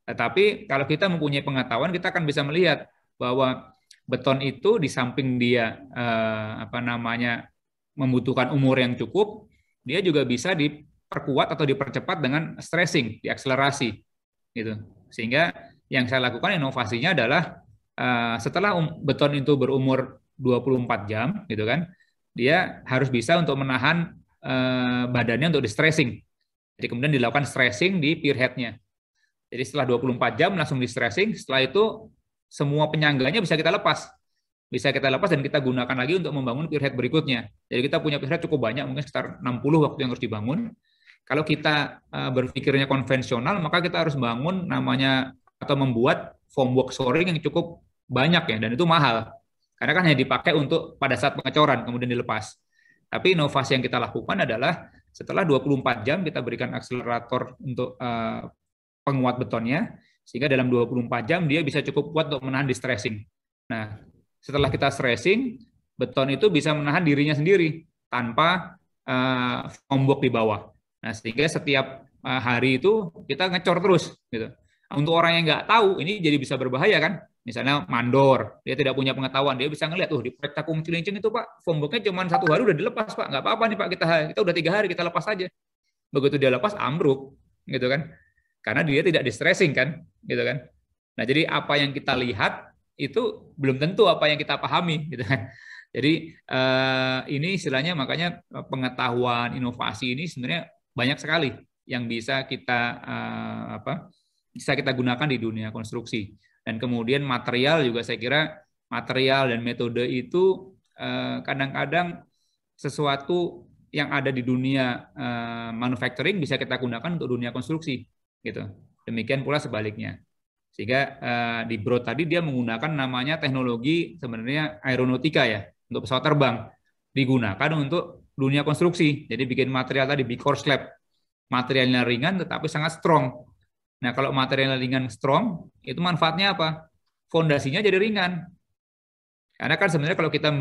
Tetapi kalau kita mempunyai pengetahuan, kita akan bisa melihat bahwa beton itu di samping dia membutuhkan umur yang cukup, dia juga bisa diperkuat atau dipercepat dengan stressing, diakselerasi gitu. Sehingga yang saya lakukan inovasinya adalah setelah beton itu berumur 24 jam gitu kan, dia harus bisa untuk menahan badannya untuk di-stressing. Jadi kemudian dilakukan stressing di pier head-nya. Jadi setelah 24 jam langsung di-stressing, setelah itu semua penyangganya bisa kita lepas. Bisa kita lepas dan kita gunakan lagi untuk membangun pier head berikutnya. Jadi kita punya pier head cukup banyak, mungkin sekitar 60 waktu yang harus dibangun. Kalau kita berpikirnya konvensional, maka kita harus bangun namanya atau membuat formwork shoring yang cukup banyak ya, dan itu mahal. Karena kan hanya dipakai untuk pada saat pengecoran, kemudian dilepas. Tapi inovasi yang kita lakukan adalah setelah 24 jam kita berikan akselerator untuk penguat betonnya, sehingga dalam 24 jam dia bisa cukup kuat untuk menahan distressing. Nah, setelah kita stressing, beton itu bisa menahan dirinya sendiri tanpa ombok di bawah. Nah, sehingga setiap hari itu kita ngecor terus gitu. Untuk orang yang nggak tahu, ini jadi bisa berbahaya kan. Misalnya mandor, dia tidak punya pengetahuan, dia bisa ngelihat, di proyek Cakung Cilincing itu Pak, fomboknya cuma 1 hari udah dilepas Pak, nggak apa-apa nih Pak, kita udah 3 hari, kita lepas aja. Begitu dia lepas, ambruk, gitu kan. Karena dia tidak distressing kan, gitu kan. Nah, jadi apa yang kita lihat, itu belum tentu apa yang kita pahami, gitu kan. Jadi ini istilahnya makanya pengetahuan, inovasi ini sebenarnya banyak sekali yang bisa kita gunakan di dunia konstruksi. Dan kemudian material juga saya kira material dan metode itu kadang-kadang sesuatu yang ada di dunia manufacturing bisa kita gunakan untuk dunia konstruksi gitu. Demikian pula sebaliknya. Sehingga di Broad tadi dia menggunakan namanya teknologi sebenarnya aeronautika ya, untuk pesawat terbang. Digunakan untuk dunia konstruksi. Jadi bikin material tadi B-core slab. Materialnya ringan tetapi sangat strong. Nah, kalau materialnya ringan strong, itu manfaatnya apa? Fondasinya jadi ringan. Karena kan sebenarnya kalau kita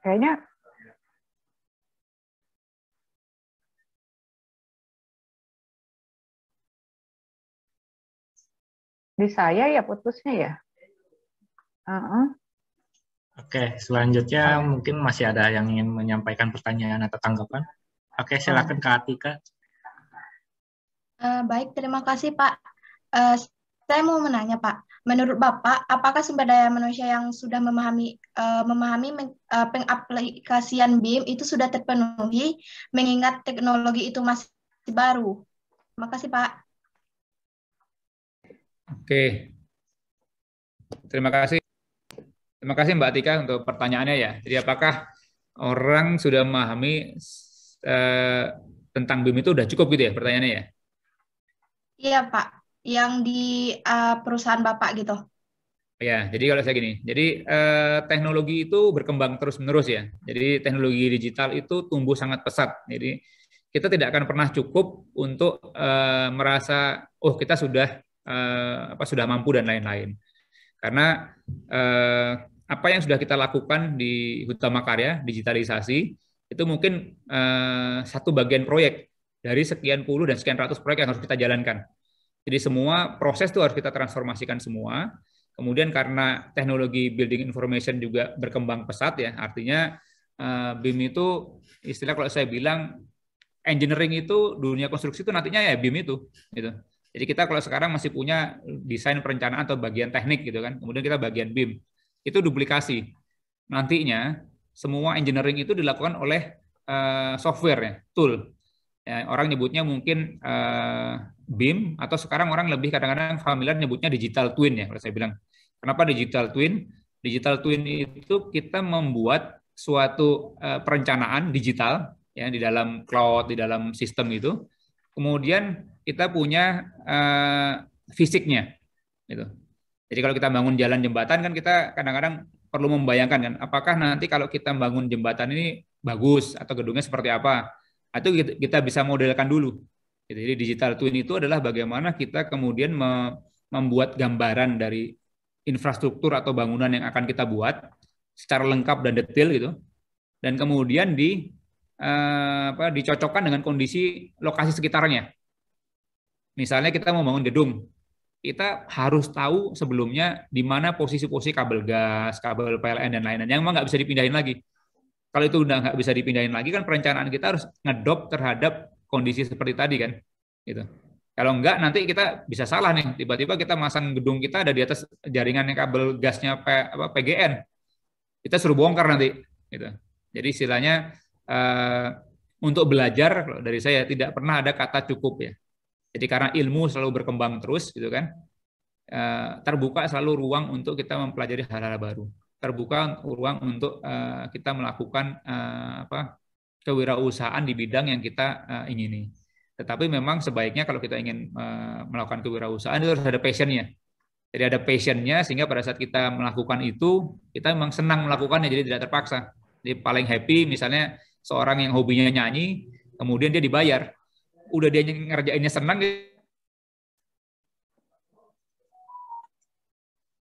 kayaknya di saya ya putusnya ya. Oke, selanjutnya mungkin masih ada yang ingin menyampaikan pertanyaan atau tanggapan. Oke, silakan Kak Atika. Baik, terima kasih Pak. Saya mau menanya Pak, menurut Bapak, apakah sumber daya manusia yang sudah memahami pengaplikasian BIM itu sudah terpenuhi, mengingat teknologi itu masih baru? Terima kasih Pak. Oke. Terima kasih. Terima kasih Mbak Tika untuk pertanyaannya ya. Jadi apakah orang sudah memahami tentang BIM itu udah cukup gitu ya pertanyaannya ya? Iya Pak, yang di perusahaan Bapak gitu. Ya, jadi kalau saya gini, jadi teknologi itu berkembang terus-menerus ya. Jadi teknologi digital itu tumbuh sangat pesat. Jadi kita tidak akan pernah cukup untuk merasa kita sudah mampu dan lain-lain. Karena apa yang sudah kita lakukan di Hutama Karya digitalisasi itu mungkin satu bagian proyek dari sekian puluh dan sekian ratus proyek yang harus kita jalankan. Jadi semua proses itu harus kita transformasikan semua. Kemudian karena teknologi building information juga berkembang pesat ya, artinya BIM itu istilah kalau saya bilang engineering itu dunia konstruksi itu nantinya ya BIM itu gitu. Jadi kita kalau sekarang masih punya desain perencanaan atau bagian teknik gitu kan, kemudian kita bagian BIM. Itu duplikasi. Nantinya semua engineering itu dilakukan oleh software ya, tool. Ya, orang nyebutnya mungkin BIM atau sekarang orang lebih kadang-kadang familiar nyebutnya digital twin ya kalau saya bilang. Kenapa digital twin? Digital twin itu kita membuat suatu perencanaan digital ya di dalam cloud, di dalam sistem itu. Kemudian kita punya fisiknya gitu. Jadi kalau kita bangun jalan jembatan kan kita kadang-kadang perlu membayangkan kan apakah nanti kalau kita bangun jembatan ini bagus atau gedungnya seperti apa. Itu kita bisa modelkan dulu Jadi digital twin itu adalah bagaimana kita kemudian membuat gambaran dari infrastruktur atau bangunan yang akan kita buat secara lengkap dan detail gitu, dan kemudian dicocokkan dengan kondisi lokasi sekitarnya. Misalnya kita mau bangun gedung, kita harus tahu sebelumnya di mana posisi-posisi kabel gas, kabel PLN dan lain-lain yang memang nggak bisa dipindahin lagi. Kalau itu udah nggak bisa dipindahin lagi kan perencanaan kita harus ngedop terhadap kondisi seperti tadi kan, gitu. Kalau enggak nanti kita bisa salah nih, tiba-tiba kita masang gedung kita ada di atas jaringan kabel gasnya PGN, kita suruh bongkar nanti, gitu. Jadi istilahnya untuk belajar dari saya tidak pernah ada kata cukup ya. Jadi karena ilmu selalu berkembang terus, gitu kan, terbuka selalu ruang untuk kita mempelajari hal-hal baru, terbuka ruang untuk kita melakukan kewirausahaan di bidang yang kita ingini. Tetapi memang sebaiknya kalau kita ingin melakukan kewirausahaan itu harus ada passion-nya. Jadi ada passion-nya sehingga pada saat kita melakukan itu, kita memang senang melakukannya, jadi tidak terpaksa. Jadi paling happy misalnya seorang yang hobinya nyanyi, kemudian dia dibayar. Udah dia ngerjainnya senang,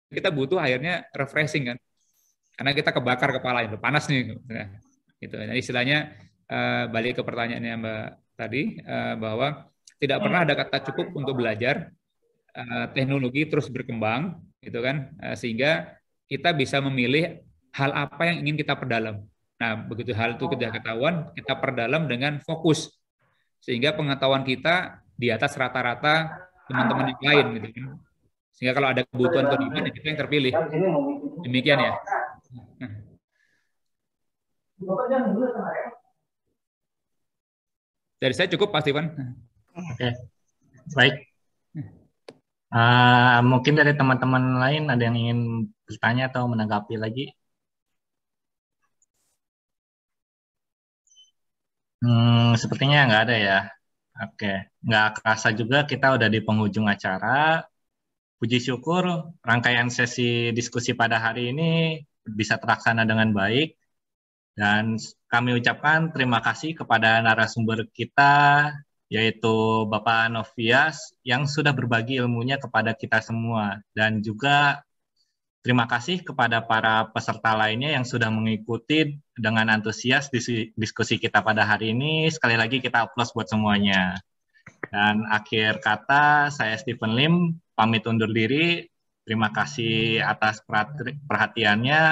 kita butuh akhirnya refreshing kan. Karena kita kebakar kepala itu, panas nih. Nah, gitu. Jadi istilahnya balik ke pertanyaannya Mbak tadi, bahwa tidak pernah ada kata cukup untuk belajar. Teknologi terus berkembang, gitu kan, sehingga kita bisa memilih hal apa yang ingin kita perdalam. Nah, begitu hal itu kita ketahuan, kita perdalam dengan fokus, sehingga pengetahuan kita di atas rata-rata teman-teman yang lain, gitu kan. Sehingga kalau ada kebutuhan atau demand, kita yang terpilih. Demikian ya. Dari saya cukup, Pak Steven. Oke, baik. Mungkin dari teman-teman lain ada yang ingin bertanya atau menanggapi lagi? Sepertinya nggak ada ya. Oke, nggak kerasa juga kita udah di penghujung acara. Puji syukur rangkaian sesi diskusi pada hari ini bisa terlaksana dengan baik. Dan kami ucapkan terima kasih kepada narasumber kita, yaitu Bapak Novias, yang sudah berbagi ilmunya kepada kita semua. Dan juga terima kasih kepada para peserta lainnya yang sudah mengikuti dengan antusias diskusi kita pada hari ini. Sekali lagi kita aplaus buat semuanya. Dan akhir kata, saya Stephen Lim, pamit undur diri. Terima kasih atas perhatiannya.